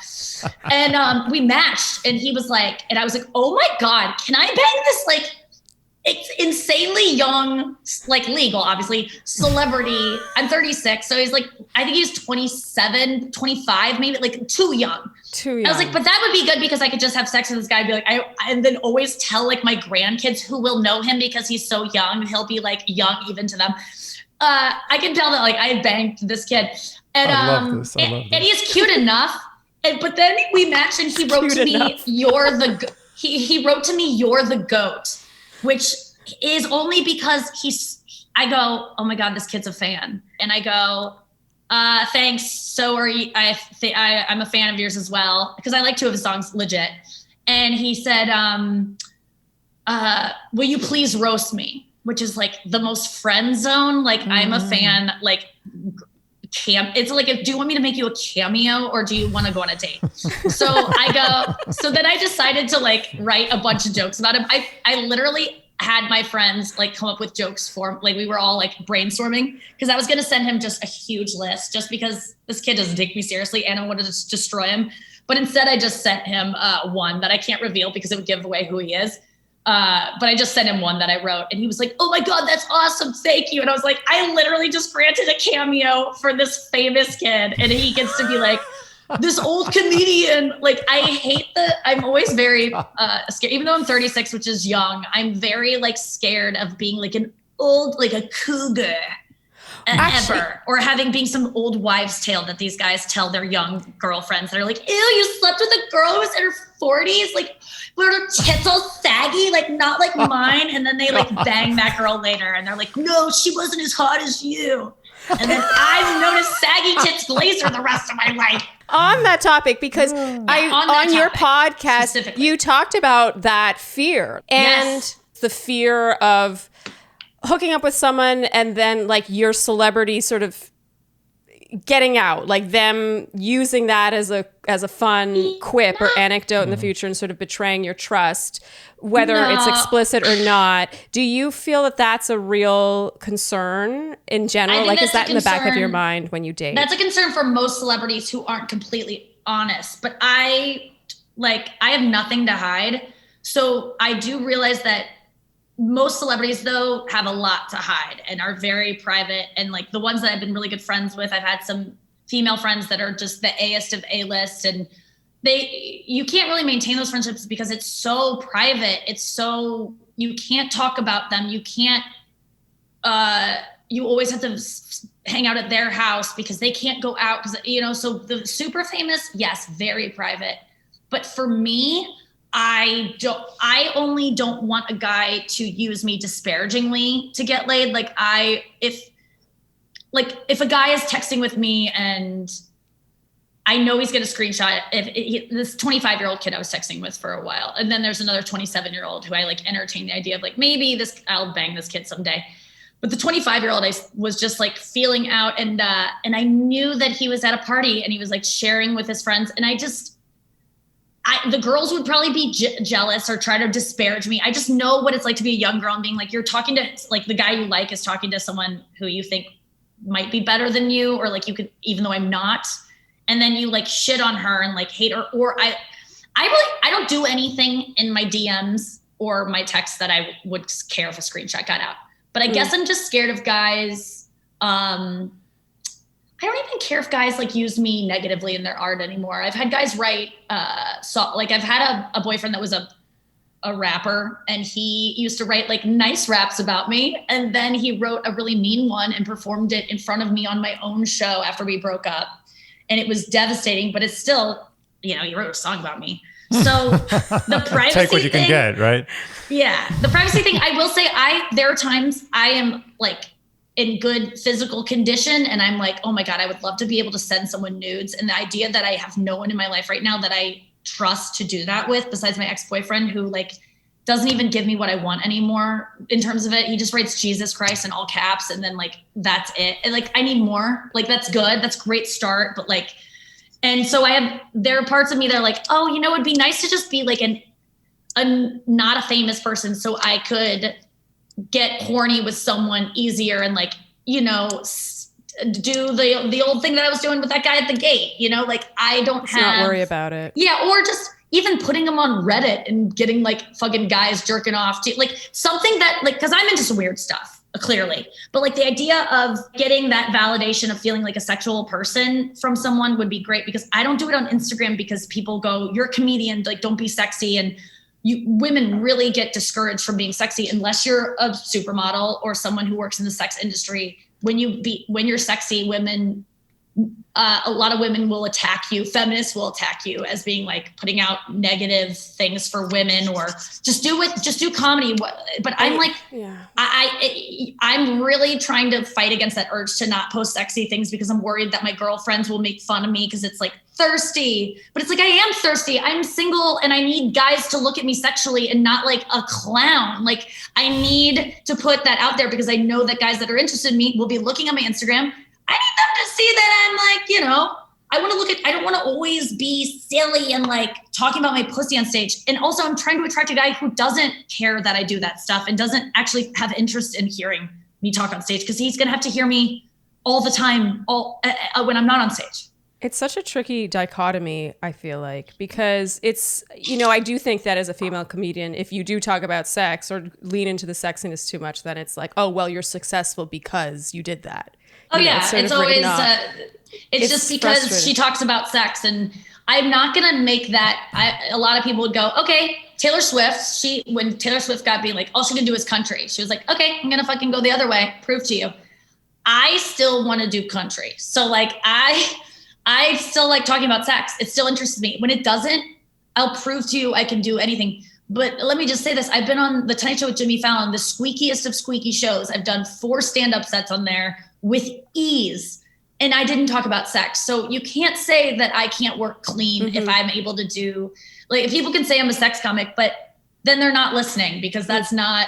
And we matched and he was like, and I was like, oh my God, can I bang this like it's insanely young, like legal, obviously, celebrity. I'm 36. So he's like, I think he's 27, 25, maybe like too young. Too young. I was like, but that would be good because I could just have sex with this guy and be like, and then always tell like my grandkids who will know him because he's so young. He'll be like young even to them. I can tell that like I had banged this kid. And I love this. And he's cute enough. But then we matched and he wrote to me, he wrote to me, you're the GOAT. Which is only because I go, oh my God, this kid's a fan. And I go, thanks. So are you, I'm a fan of yours as well. Because I like two of his songs legit. And he said, will you please roast me? Which is like the most friend zone. Like I'm a fan, like it's like, do you want me to make you a cameo or do you want to go on a date? So so then I decided to like write a bunch of jokes about him. I literally had my friends like come up with jokes for him. Like we were all like brainstorming because I was going to send him just a huge list just because this kid doesn't take me seriously and I wanted to destroy him. But instead I just sent him one that I can't reveal because it would give away who he is. But I just sent him one that I wrote and he was like, oh my God, that's awesome. Thank you. And I was like, I literally just granted a cameo for this famous kid. And he gets to be like, this old comedian. Like I'm always very scared, even though I'm 36, which is young, I'm very like scared of being like an old, like a cougar ever, or being some old wives' tale that these guys tell their young girlfriends that are like, ew, you slept with a girl who was in her 40s, like were her tits all saggy, like not like mine. And then they like bang that girl later and they're like, no, she wasn't as hot as you. And then I've noticed saggy tits Glaser the rest of my life. On that topic, because on your podcast, you talked about that fear and the fear of hooking up with someone and then like your celebrity sort of getting out, like them using that as a fun quip or anecdote in the future and sort of betraying your trust, whether it's explicit or not. Do you feel that that's a real concern in general? Like, is that in the back of your mind when you date? That's a concern for most celebrities who aren't completely honest, but I have nothing to hide. So I do realize that most celebrities, though, have a lot to hide and are very private. And like the ones that I've been really good friends with, I've had some female friends that are just the A-ist of A-list. And you can't really maintain those friendships because it's so private. You can't talk about them. You can't, you always have to hang out at their house because they can't go out. Because, so the super famous, yes, very private. But for me, I only don't want a guy to use me disparagingly to get laid. Like if a guy is texting with me and I know he's going to screenshot this 25-year-old kid I was texting with for a while. And then there's another 27-year-old who I like entertained the idea of like, maybe I'll bang this kid someday. But the 25-year-old, I was just like feeling out. And I knew that he was at a party and he was like sharing with his friends. And the girls would probably be jealous or try to disparage me. I just know what it's like to be a young girl and being like, you're talking to like the guy you like is talking to someone who you think might be better than you, or like you could, even though I'm not. And then you like shit on her and like hate her. Or I don't do anything in my DMs or my texts that I would care if a screenshot got out. But I guess I'm just scared of guys. I don't even care if guys like use me negatively in their art anymore. I've had guys write, like I've had a boyfriend that was a rapper, and he used to write like nice raps about me. And then he wrote a really mean one and performed it in front of me on my own show after we broke up. And it was devastating, but it's still, you wrote a song about me. So the privacy take what you can get, right? Yeah. The privacy thing, I will say there are times I am like in good physical condition and I'm like, oh my God, I would love to be able to send someone nudes. And the idea that I have no one in my life right now that I trust to do that with, besides my ex-boyfriend who like doesn't even give me what I want anymore in terms of it. He just writes Jesus Christ in all caps. And then like, that's it. And like, I need more. Like, that's good. That's a great start. But like, and so there are parts of me that are like, oh, it'd be nice to just be like not a famous person. So I could get horny with someone easier and like, do the old thing that I was doing with that guy at the gate, like I don't not worry about it. Yeah. Or just even putting them on Reddit and getting like fucking guys jerking off to like something that like, cause I'm into some weird stuff clearly, but like the idea of getting that validation of feeling like a sexual person from someone would be great, because I don't do it on Instagram because people go, you're a comedian, like don't be sexy. And women really get discouraged from being sexy unless you're a supermodel or someone who works in the sex industry. When you're sexy, women, a lot of women will attack you. Feminists will attack you as being like putting out negative things for women, or just do comedy. But I'm like, yeah. I'm really trying to fight against that urge to not post sexy things because I'm worried that my girlfriends will make fun of me because it's like thirsty. But it's like, I am thirsty. I'm single and I need guys to look at me sexually and not like a clown. Like I need to put that out there because I know that guys that are interested in me will be looking at my Instagram. I need them to see that I'm like, I don't want to always be silly and like talking about my pussy on stage. And also I'm trying to attract a guy who doesn't care that I do that stuff and doesn't actually have interest in hearing me talk on stage, because he's going to have to hear me all the time, when I'm not on stage. It's such a tricky dichotomy, I feel like, because it's, I do think that as a female comedian, if you do talk about sex or lean into the sexiness too much, then it's like, oh, well, you're successful because you did that. Oh, yeah. It's always, it's just because she talks about sex, and I'm not going to make that. A lot of people would go, okay, Taylor Swift, when Taylor Swift got being like, all she can do is country. She was like, okay, I'm going to fucking go the other way, prove to you. I still want to do country. So like, I still like talking about sex. It still interests me. When it doesn't, I'll prove to you I can do anything. But let me just say this. I've been on the Tonight Show with Jimmy Fallon, the squeakiest of squeaky shows. I've done 4 stand-up sets on there with ease, and I didn't talk about sex. So you can't say that I can't work clean if I'm able to do, like, if people can say I'm a sex comic, but then they're not listening, because that's not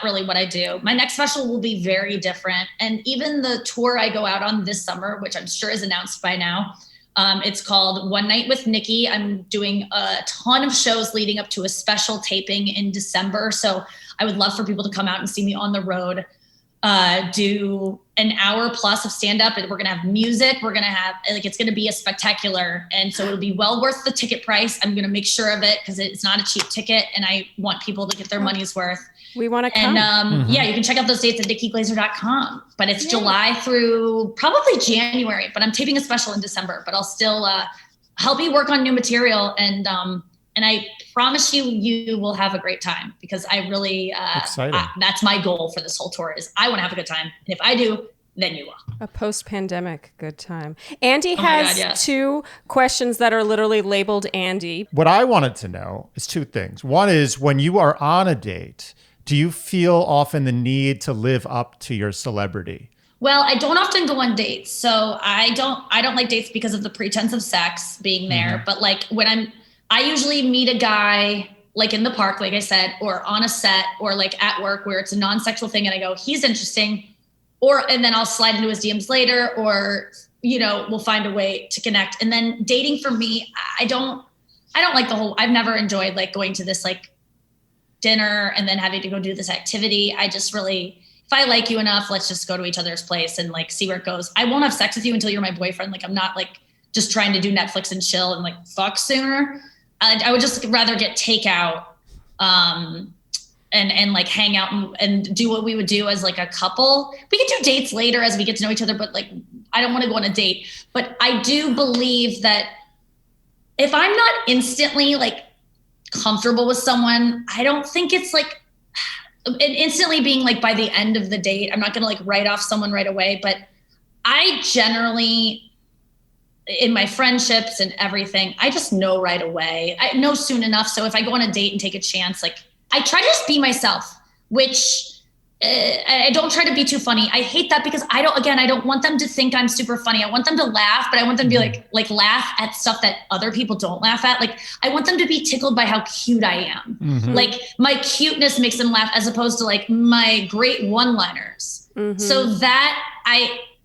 really what I do. My next special will be very different. And even the tour I go out on this summer, which I'm sure is announced by now, it's called One Night with Nikki. I'm doing a ton of shows leading up to a special taping in December. So I would love for people to come out and see me on the road, do an hour plus of stand-up, and we're going to have music. We're going to have, like, it's going to be a spectacular. And so it'll be well worth the ticket price. I'm going to make sure of it because it's not a cheap ticket, and I want people to get their money's worth. We want to come. And yeah, you can check out those dates at nikkiglaser.com, but it's July through probably January, but I'm taping a special in December, but I'll still help you work on new material. And I promise you will have a great time, because I really, that's my goal for this whole tour, is I want to have a good time. And if I do, then you will. A post-pandemic good time. Andy has 2 questions that are literally labeled Andy. What I wanted to know is 2 things. One is, when you are on a date, do you feel often the need to live up to your celebrity? Well, I don't often go on dates. So I don't like dates because of the pretense of sex being there. But like I usually meet a guy like in the park, like I said, or on a set or like at work where it's a non-sexual thing. And I go, he's interesting. And then I'll slide into his DMs later, or, we'll find a way to connect. And then dating for me, I don't like I've never enjoyed like going to this like dinner and then having to go do this activity. I just really, if I like you enough, let's just go to each other's place and like see where it goes. I won't have sex with you until you're my boyfriend. Like I'm not like just trying to do Netflix and chill and like fuck sooner. I would just rather get takeout and like hang out and do what we would do as like a couple. We could do dates later as we get to know each other, but like I don't want to go on a date. But I do believe that if I'm not instantly like comfortable with someone, I don't think it's like instantly being like by the end of the date, I'm not going to like write off someone right away. But I generally, in my friendships and everything, I just know right away. I know soon enough. So if I go on a date and take a chance, like I try to just be myself, which I don't try to be too funny. I hate that because I don't want them to think I'm super funny. I want them to laugh, but I want them to be like laugh at stuff that other people don't laugh at. Like I want them to be tickled by how cute I am. Like my cuteness makes them laugh as opposed to like my great one-liners. So that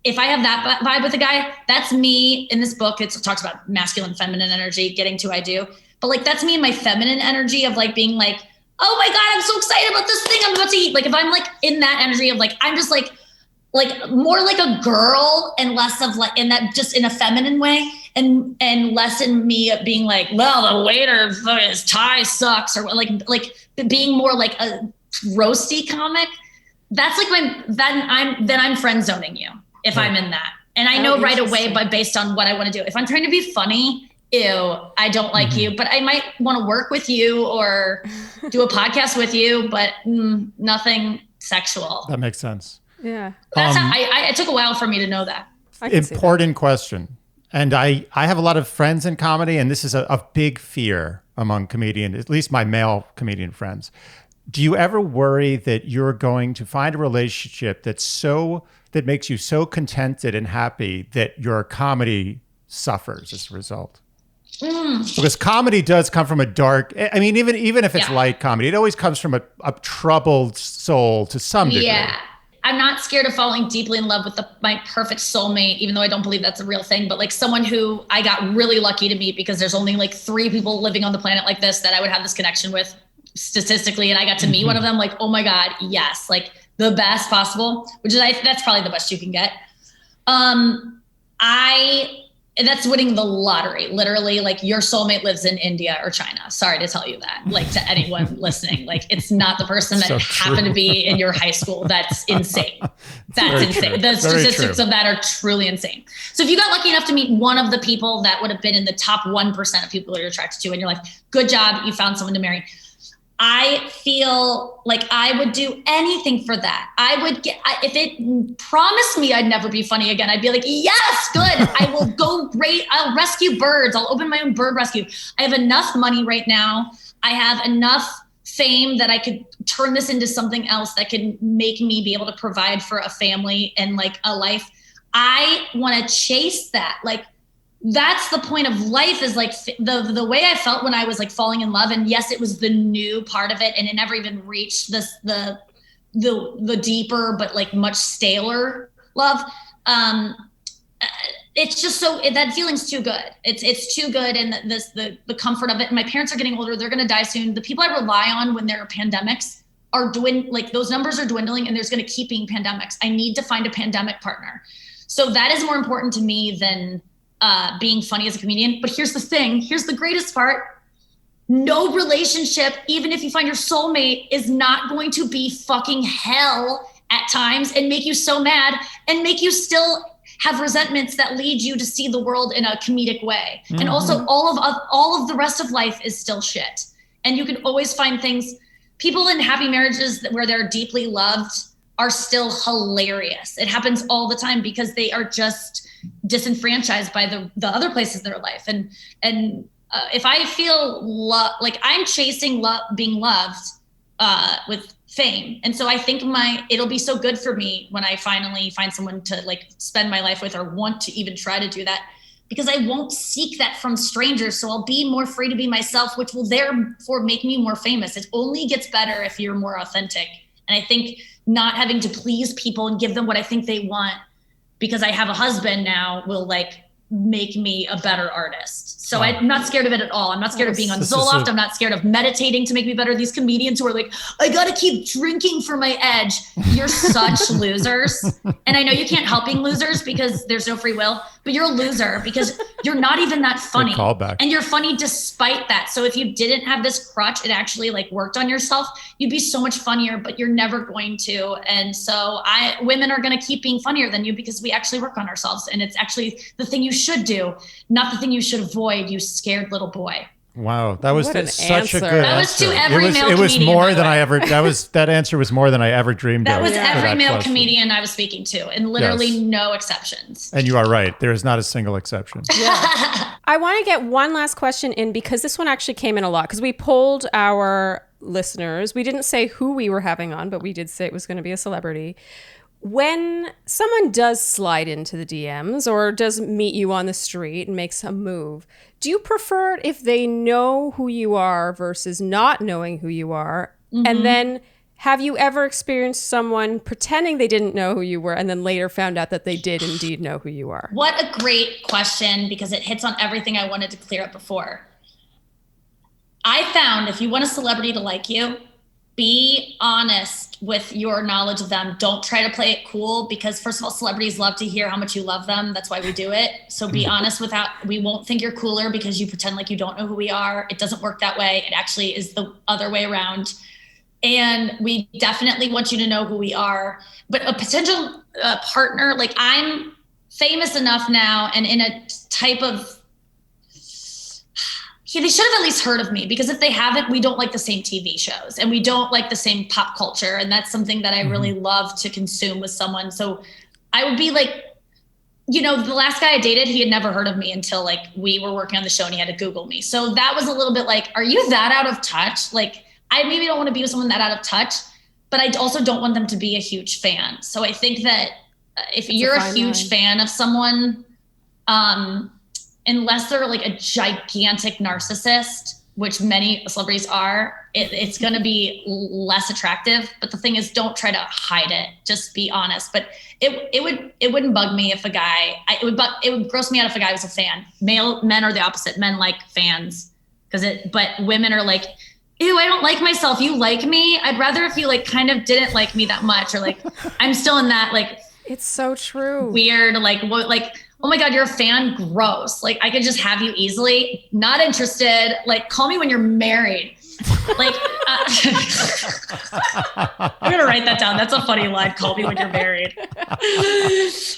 if I have that vibe with a guy, that's me in this book. It talks about masculine, feminine energy, getting to I do. But like, that's me in my feminine energy of like being like, oh my God, I'm so excited about this thing I'm about to eat. Like if I'm like in that energy of like, I'm just like more like a girl and less of like in that just in a feminine way and less in me being like, well, the waiter, his tie sucks or like being more like a roasty comic. That's like then I'm friend zoning you. If I'm in that. And I know right away, but based on what I want to do. If I'm trying to be funny, ew, I don't like you, but I might want to work with you or do a podcast with you, but nothing sexual. That makes sense. Yeah. That's how it took a while for me to know that. Important question. And I have a lot of friends in comedy, and this is a big fear among comedians, at least my male comedian friends. Do you ever worry that you're going to find a relationship that makes you so contented and happy that your comedy suffers as a result? Because comedy does come from a dark, I mean, even if it's light comedy, it always comes from a troubled soul to some degree. Yeah. I'm not scared of falling deeply in love with my perfect soulmate, even though I don't believe that's a real thing, but like someone who I got really lucky to meet because there's only like 3 people living on the planet like this that I would have this connection with statistically. And I got to meet one of them, like, oh my God, yes. Like, the best possible, which is that's probably the best you can get. That's winning the lottery. Literally, like your soulmate lives in India or China. Sorry to tell you that, like to anyone listening, like it's not the person that happened to be in your high school. That's insane. That's insane. True. The statistics of that are truly insane. So if you got lucky enough to meet one of the people that would have been in the top 1% of people you're attracted to in your life, good job. You found someone to marry. I feel like I would do anything for that. If it promised me I'd never be funny again, I'd be like, yes, good. I will go great. I'll rescue birds. I'll open my own bird rescue. I have enough money right now. I have enough fame that I could turn this into something else that could make me be able to provide for a family and like a life. I want to chase that. Like, that's the point of life, is like the way I felt when I was like falling in love. And yes, it was the new part of it. And it never even reached the deeper, but like much staler love. It's just that feeling's too good. It's too good. And the comfort of it. And my parents are getting older. They're going to die soon. The people I rely on when there are pandemics are like those numbers are dwindling, and there's going to keep being pandemics. I need to find a pandemic partner. So that is more important to me than being funny as a comedian. But here's the thing. Here's the greatest part. No relationship, even if you find your soulmate, is not going to be fucking hell at times and make you so mad and make you still have resentments that lead you to see the world in a comedic way. And also all of the rest of life is still shit. And you can always find things. People in happy marriages where they're deeply loved are still hilarious. It happens all the time because they are just disenfranchised by the other places in their life. And if I feel like I'm chasing being loved with fame. And so I think it'll be so good for me when I finally find someone to like spend my life with or want to even try to do that, because I won't seek that from strangers. So I'll be more free to be myself, which will therefore make me more famous. It only gets better if you're more authentic. And I think not having to please people and give them what I think they want because I have a husband now will like make me a better artist. So I'm not scared of it at all. I'm not scared of being on Zoloft. I'm not scared of meditating to make me better. These comedians who are like, I got to keep drinking for my edge. You're such losers. And I know you can't help being losers because there's no free will, but you're a loser because you're not even that funny. And you're funny despite that. So if you didn't have this crutch, it actually like worked on yourself, you'd be so much funnier, but you're never going to. And so women are going to keep being funnier than you because we actually work on ourselves. And it's actually the thing you should do, not the thing you should avoid, you scared little boy. Wow, that was such a good answer. That was to every male comedian. It was more than I ever. That answer was more than I ever dreamed of. That was every male comedian I was speaking to, and literally no exceptions. And you are right. There is not a single exception. Yeah. I want to get one last question in because this one actually came in a lot because we polled our listeners. We didn't say who we were having on, but we did say it was going to be a celebrity. When someone does slide into the DMs or does meet you on the street and makes a move, do you prefer it if they know who you are versus not knowing who you are? Mm-hmm. And then have you ever experienced someone pretending they didn't know who you were and then later found out that they did indeed know who you are? What a great question, because it hits on everything I wanted to clear up before. I found if you want a celebrity to like you, be honest with your knowledge of them. Don't try to play it cool because first of all, celebrities love to hear how much you love them. That's why we do it. So be honest we won't think you're cooler because you pretend like you don't know who we are. It doesn't work that way. It actually is the other way around. And we definitely want you to know who we are. But a potential partner, like I'm famous enough now and in a type of, they should have at least heard of me, because if they haven't, we don't like the same TV shows and we don't like the same pop culture. And that's something that I really love to consume with someone. So I would be like, the last guy I dated, he had never heard of me until like we were working on the show and he had to Google me. So that was a little bit like, are you that out of touch? Like I maybe don't want to be with someone that out of touch, but I also don't want them to be a huge fan. So I think that if you're a huge fan of someone, unless they're like a gigantic narcissist, which many celebrities are, it's going to be less attractive. But the thing is, don't try to hide it. Just be honest. But it wouldn't bug me if a guy, it would gross me out if a guy was a fan. Men are the opposite. Men like fans but women are like, ew, I don't like myself. You like me? I'd rather if you like kind of didn't like me that much, or like, I'm still in that like, it's so true. Weird. Like what, like, oh my God, you're a fan. Gross. Like I could just have you easily. Not interested. Like call me when you're married. Like, I'm going to write that down. That's a funny line. Call me when you're married.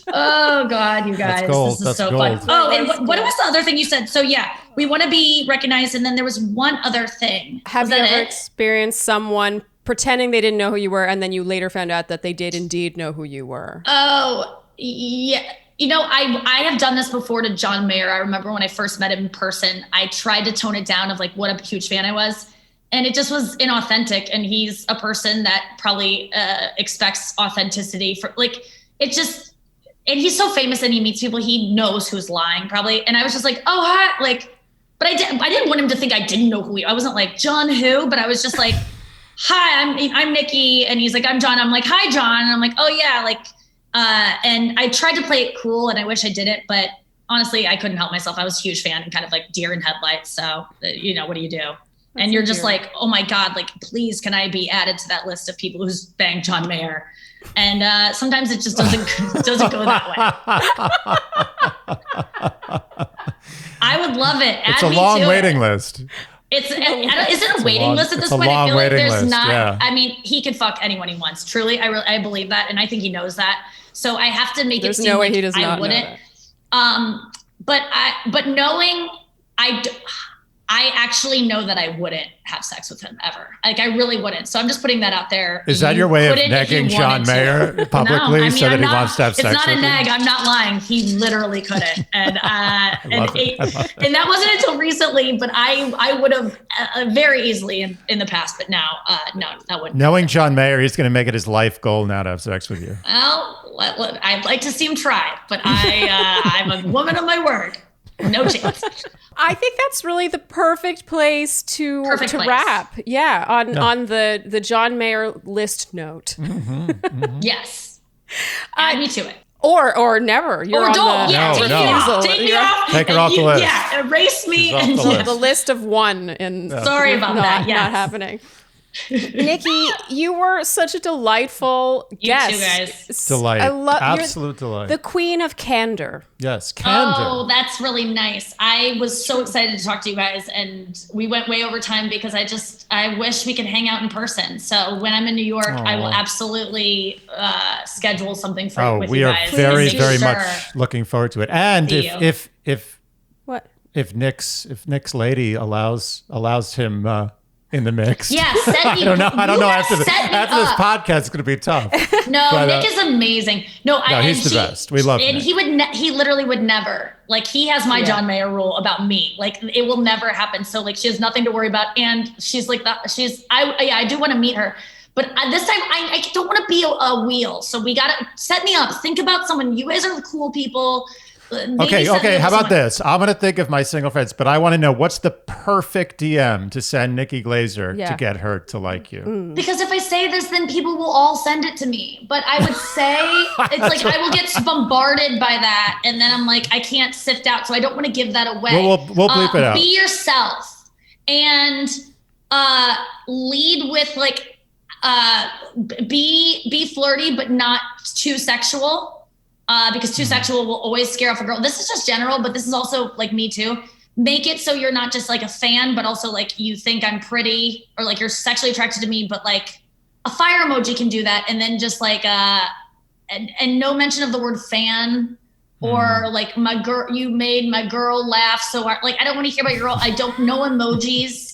Oh God, you guys. This is so fun. Oh, and what was the other thing you said? So yeah, we want to be recognized. And then there was one other thing. Have you ever experienced someone pretending they didn't know who you were and then you later found out that they did indeed know who you were? Oh, yeah. I have done this before to John Mayer. I remember when I first met him in person, I tried to tone it down of like what a huge fan I was. And it just was inauthentic. And he's a person that probably expects authenticity for like, and he's so famous and he meets people, he knows who's lying probably. And I was just like, oh, hi. Like, but I didn't want him to think I didn't know who I wasn't like, John who, but I was just like, hi, I'm Nikki. And he's like, I'm John. I'm like, hi, John. And I'm like, oh yeah. Like, and I tried to play it cool and I wish I didn't, but honestly, I couldn't help myself. I was a huge fan and kind of like deer in headlights. So, what do you do? That's and you're just like, oh my God, like, please, can I be added to that list of people who's banged John Mayer? And sometimes it just doesn't go that way. I would love it. It's a long waiting list. Is it a waiting list at this point? I feel like there's not. Yeah. I mean, he could fuck anyone he wants. Truly, I believe that, and I think he knows that. So I have to make it seem like I wouldn't. But knowing, I actually know that I wouldn't have sex with him ever. Like, I really wouldn't. So I'm just putting that out there. Is that your way of negging John Mayer publicly that he wants to have sex with you? It's not a neg. I'm not lying. He literally couldn't. And and that wasn't until recently, but I would have very easily in the past, but now, no, that wouldn't. Knowing John Mayer, he's going to make it his life goal now to have sex with you. Well, I'd like to see him try, but I'm a woman of my word. No chance. I think that's really the perfect place to wrap. Yeah, on the John Mayer list note. Yes. Add me to it. Or never. You're on don't. Take me off. Take her off the list. Yeah, erase me. And the list of one. Sorry about that. Yes. Not happening. Nikki, you were such a delightful guest. You too, guys. Delight. Absolute delight. The queen of candor. Yes, candor. Oh, that's really nice. I was so excited to talk to you guys, and we went way over time because I wish we could hang out in person. So when I'm in New York, I will absolutely schedule something with you guys. We are very much looking forward to it. And if Nick's lady allows him in the mix. Yeah, I don't know. After this podcast, it's going to be tough. No, Nick is amazing. No, he's the best. We love him. And he literally would never. Like, he has my John Mayer rule about me. Like, it will never happen. So, like, she has nothing to worry about. And she's like that. I do want to meet her. But this time, I don't want to be a wheel. So we got to set me up. Think about someone. You guys are the cool people. Okay. How about this? I'm going to think of my single friends, but I want to know what's the perfect DM to send Nikki Glaser to get her to like you. Because if I say this, then people will all send it to me. But I would say it's like I will get bombarded by that, and then I'm like, I can't sift out, so I don't want to give that away. We'll bleep it out. Be yourself and lead with like be flirty, but not too sexual. Because too sexual will always scare off a girl. This is just general, but this is also like me too. Make it so you're not just like a fan, but also like you think I'm pretty or like you're sexually attracted to me, but like a fire emoji can do that. And then just like, and no mention of the word fan or like you made my girl laugh so hard. Like, I don't want to hear about your girl. I don't know emojis.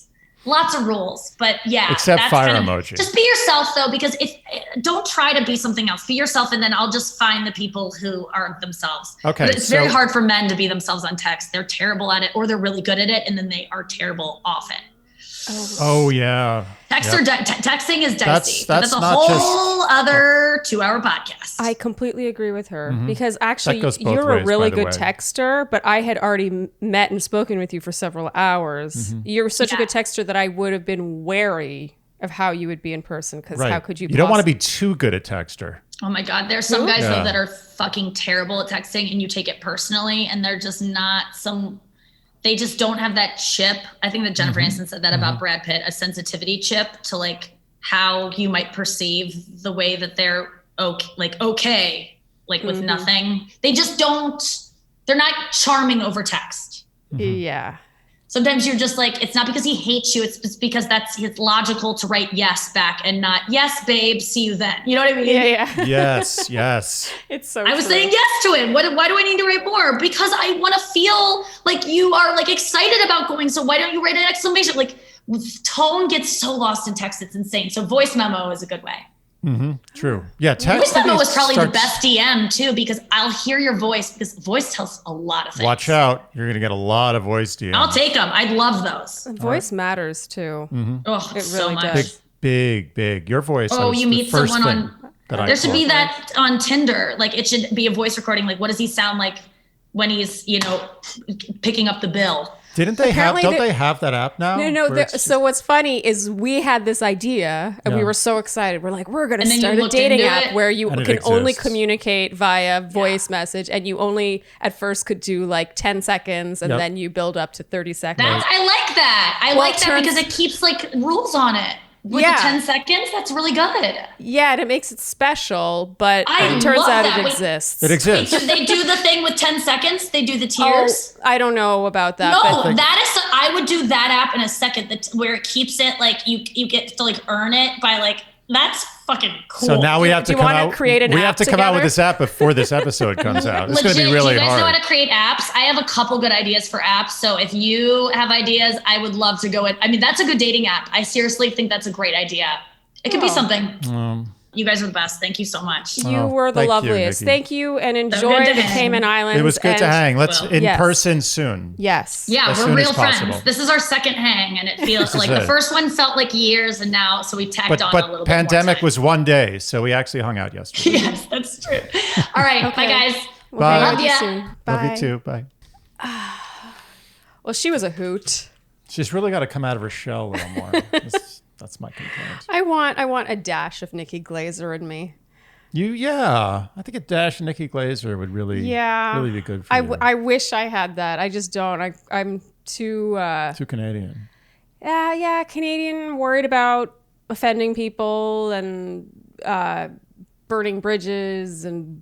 Lots of rules, but yeah. Except fire emoji. Just be yourself though, because don't try to be something else. Be yourself, and then I'll just find the people who are themselves. Okay. But it's very hard for men to be themselves on text. They're terrible at it, or they're really good at it, and then they are terrible off it. Oh yeah. Texting is dicey. That's a whole other 2-hour podcast. I completely agree with her because actually you're a really good texter, but I had already met and spoken with you for several hours. You're such a good texter that I would have been wary of how you would be in person because how could you? You don't want to be too good at texter. Oh my God. There's some guys though that are fucking terrible at texting and you take it personally and they're just not they just don't have that chip. I think that Jennifer Aniston said that about Brad Pitt, a sensitivity chip to like how you might perceive the way that they're okay, with nothing. They just they're not charming over text. Yeah. Sometimes you're just like, it's not because he hates you. It's just because it's logical to write yes back and not, yes, babe, see you then. You know what I mean? Yeah. Yes. It's so I was saying yes to it. Why do I need to write more? Because I want to feel like you are like excited about going. So why don't you write an exclamation? Like tone gets so lost in text. It's insane. So voice memo is a good way. True. Yeah. Text voice memo is probably the best DM too, because I'll hear your voice because voice tells a lot of things. Watch out. You're going to get a lot of voice DMs. I'll take them. I love those. Voice matters too. Oh, it so really much. does. Big. Your voice. Oh, you meet someone on, there should be that that on Tinder. Like it should be a voice recording. Like what does he sound like when he's, picking up the bill? Don't they have that app now? No. So what's funny is we had this idea and we were so excited. We're like, we're going to start a dating app where you can only communicate via voice message and you only at first could do like 10 seconds and then you build up to 30 seconds. I like that. I like that because it keeps like rules on it. With the 10 seconds, that's really good. Yeah, and it makes it special, but it turns out it exists. It exists. They do the thing with 10 seconds. They do the tears. I don't know about that. No, I would do that app in a second. Where it keeps it like you get to like earn it by like that's fucking cool. So now we have to Do you come wanna out. create an we app have to come out with together? this app before this episode comes out. It's going to be really do you guys know hard. how to create apps? I have a couple good ideas for apps. So if you have ideas, I would love to go in. I mean, that's a good dating app. I seriously think that's a great idea. It could be something. You guys are the best. Thank you so much. You were the thank you, loveliest. Nikki. thank you, and good enjoy to the hang. Cayman Islands. It was good to and- hang. Let's in Yes. person soon. Yes. Yeah, As we're soon as real possible. friends. This is our second hang, and it feels like is the it. first one felt like years, and now so we tacked on a little But bit pandemic more time. was one day, so we actually hung out yesterday. Yes, that's true. All right, bye guys. We'll Bye. hang out Love with you ya. soon. Love Bye. you too. Bye. Well, she was a hoot. She's really got to come out of her shell a little more. That's my complaint. I want a dash of Nikki Glaser in me. I think a dash of Nikki Glaser would really be good for you. I wish I had that. I just don't. I'm too Too Canadian. Canadian, worried about offending people and burning bridges and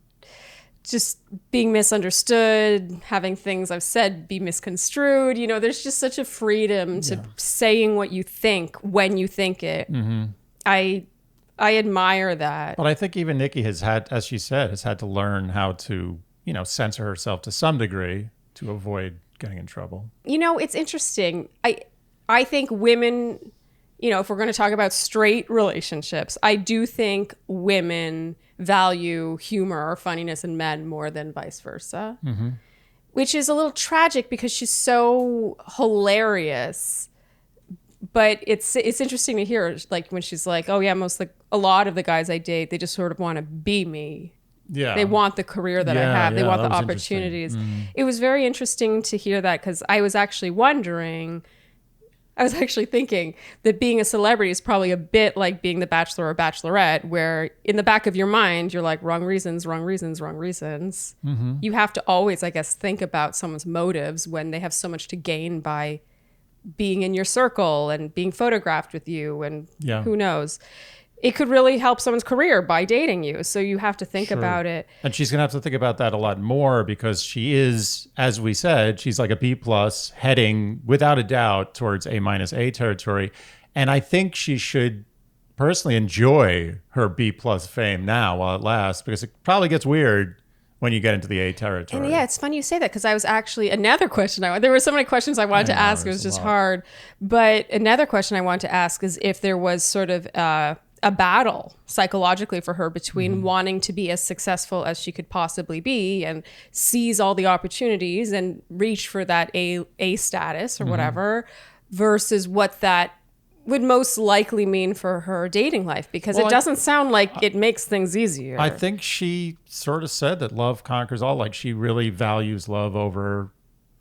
just being misunderstood, having things I've said be misconstrued. You know, there's just such a freedom to saying what you think when you think it. Mm-hmm. I admire that. But I think even Nikki has had, as she said, has had to learn how to, censor herself to some degree to avoid getting in trouble. You know, it's interesting. I think women, if we're going to talk about straight relationships, I do think women value humor or funniness in men more than vice versa, which is a little tragic because she's so hilarious. But it's interesting to hear, like when she's like, "Oh yeah, a lot of the guys I date, they just sort of want to be me. Yeah, They want the career that I have. They want that the was interesting. opportunities." It was very interesting to hear that because I was actually thinking that being a celebrity is probably a bit like being the Bachelor or Bachelorette, where in the back of your mind, you're like, wrong reasons, wrong reasons, wrong reasons. You have to always, I guess, think about someone's motives when they have so much to gain by being in your circle and being photographed with you. And who knows? It could really help someone's career by dating you. So you have to think about it. And she's going to have to think about that a lot more because she is, as we said, she's like a B plus heading without a doubt towards A- territory. And I think she should personally enjoy her B plus fame now while it lasts because it probably gets weird when you get into the A territory. And yeah, it's funny you say that because I was actually another question there were so many questions I wanted to ask. It was just hard. But another question I wanted to ask is if there was sort of a battle psychologically for her between wanting to be as successful as she could possibly be and seize all the opportunities and reach for that A status or whatever versus what that would most likely mean for her dating life because it doesn't sound like it makes things easier. I think she sort of said that love conquers all. Like she really values love over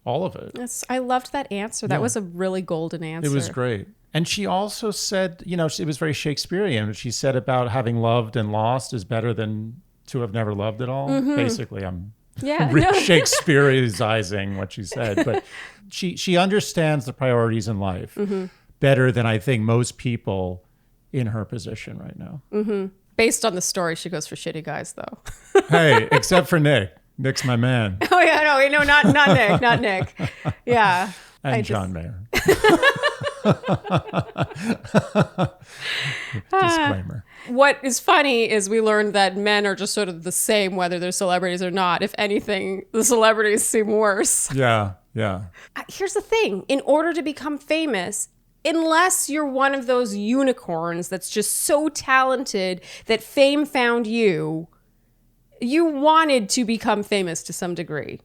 all of it. I loved that answer. That was a really golden answer. It was great. And she also said, it was very Shakespearean. She said about having loved and lost is better than to have never loved at all. Basically, I'm Shakespeareizing what she said. But she understands the priorities in life better than I think most people in her position right now. Based on the story, she goes for shitty guys, though. Hey, except for Nick. Nick's my man. Oh, yeah, no, not Nick, not Nick. Yeah. And John Mayer. Disclaimer. What is funny is we learned that men are just sort of the same whether they're celebrities or not. If anything, the celebrities seem worse. Yeah. Here's the thing. In order to become famous, unless you're one of those unicorns that's just so talented that fame found you, you wanted to become famous to some degree.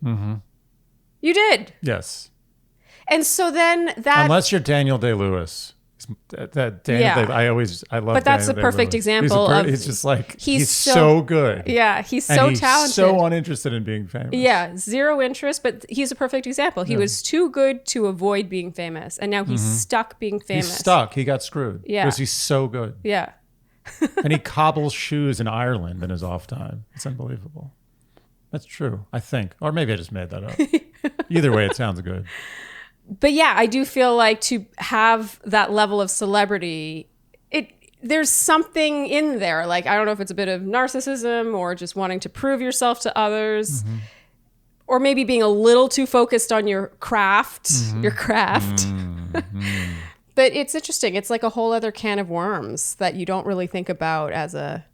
You did. Yes. And so then that... Unless you're Daniel Day-Lewis. I love But that's Daniel a perfect Day-Lewis. example of... He's just like, he's so so good. Yeah, he's And so he's talented. so uninterested in being famous. Yeah, zero interest, but he's a perfect example. He was too good to avoid being famous, and now he's stuck being famous. He's stuck. He got screwed. Yeah. Because he's so good. Yeah. And he cobbles shoes in Ireland in his off time. It's unbelievable. That's true, I think. Or maybe I just made that up. Either way, it sounds good. But yeah, I do feel like to have that level of celebrity, there's something in there. Like, I don't know if it's a bit of narcissism or just wanting to prove yourself to others, or maybe being a little too focused on your craft, But it's interesting. It's like a whole other can of worms that you don't really think about as a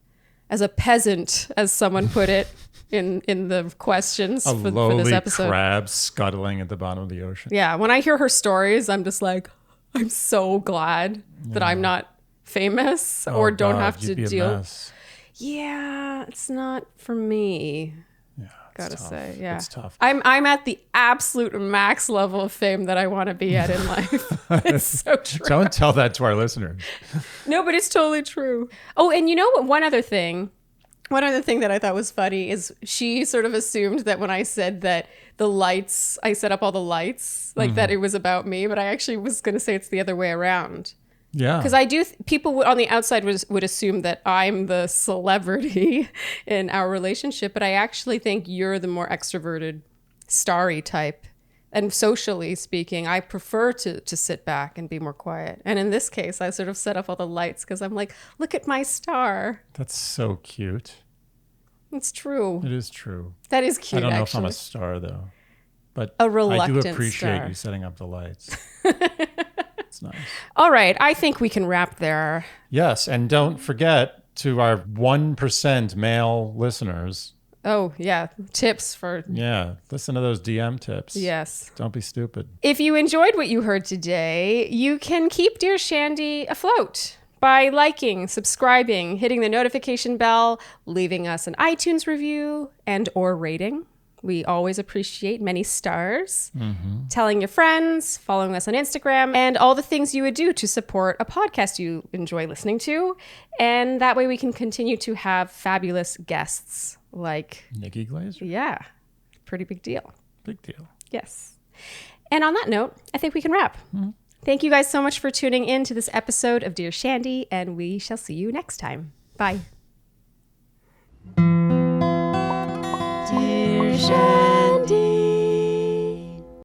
peasant, as someone put it in the questions A for this lowly episode. crab scuttling at the bottom of the ocean. Yeah, when I hear her stories, I'm just like, I'm so glad that I'm not famous or don't have to you'd be a deal. mess. Yeah, it's not for me. Yeah, Gotta tough. say, yeah. It's tough. I'm at the absolute max level of fame that I want to be at in life. It's so true. Don't tell that to our listeners. No, but it's totally true. Oh, and you know what? One other thing that I thought was funny is she sort of assumed that when I said that I set up all the lights, like that it was about me, but I actually was going to say it's the other way around. Yeah. Because I do, people on the outside would assume that I'm the celebrity in our relationship, but I actually think you're the more extroverted, starry type. And socially speaking, I prefer to sit back and be more quiet. And in this case, I sort of set up all the lights because I'm like, look at my star. That's so cute. It's true. It is true. That is cute, I don't know actually. if I'm a star, though. But A I reluctant do appreciate star. you setting up the lights. It's nice. All right. I think we can wrap there. Yes, and don't forget to our 1% male listeners. Oh, yeah. Tips for... Yeah, listen to those DM tips. Yes. Don't be stupid. If you enjoyed what you heard today, you can keep Dear Shandy afloat by liking, subscribing, hitting the notification bell, leaving us an iTunes review and or rating. We always appreciate many stars, telling your friends, following us on Instagram, and all the things you would do to support a podcast you enjoy listening to. And that way we can continue to have fabulous guests like... Nikki Glaser. Yeah, pretty big deal. Big deal. Yes. And on that note, I think we can wrap. Thank you guys so much for tuning in to this episode of Dear Shandy, and we shall see you next time. Bye.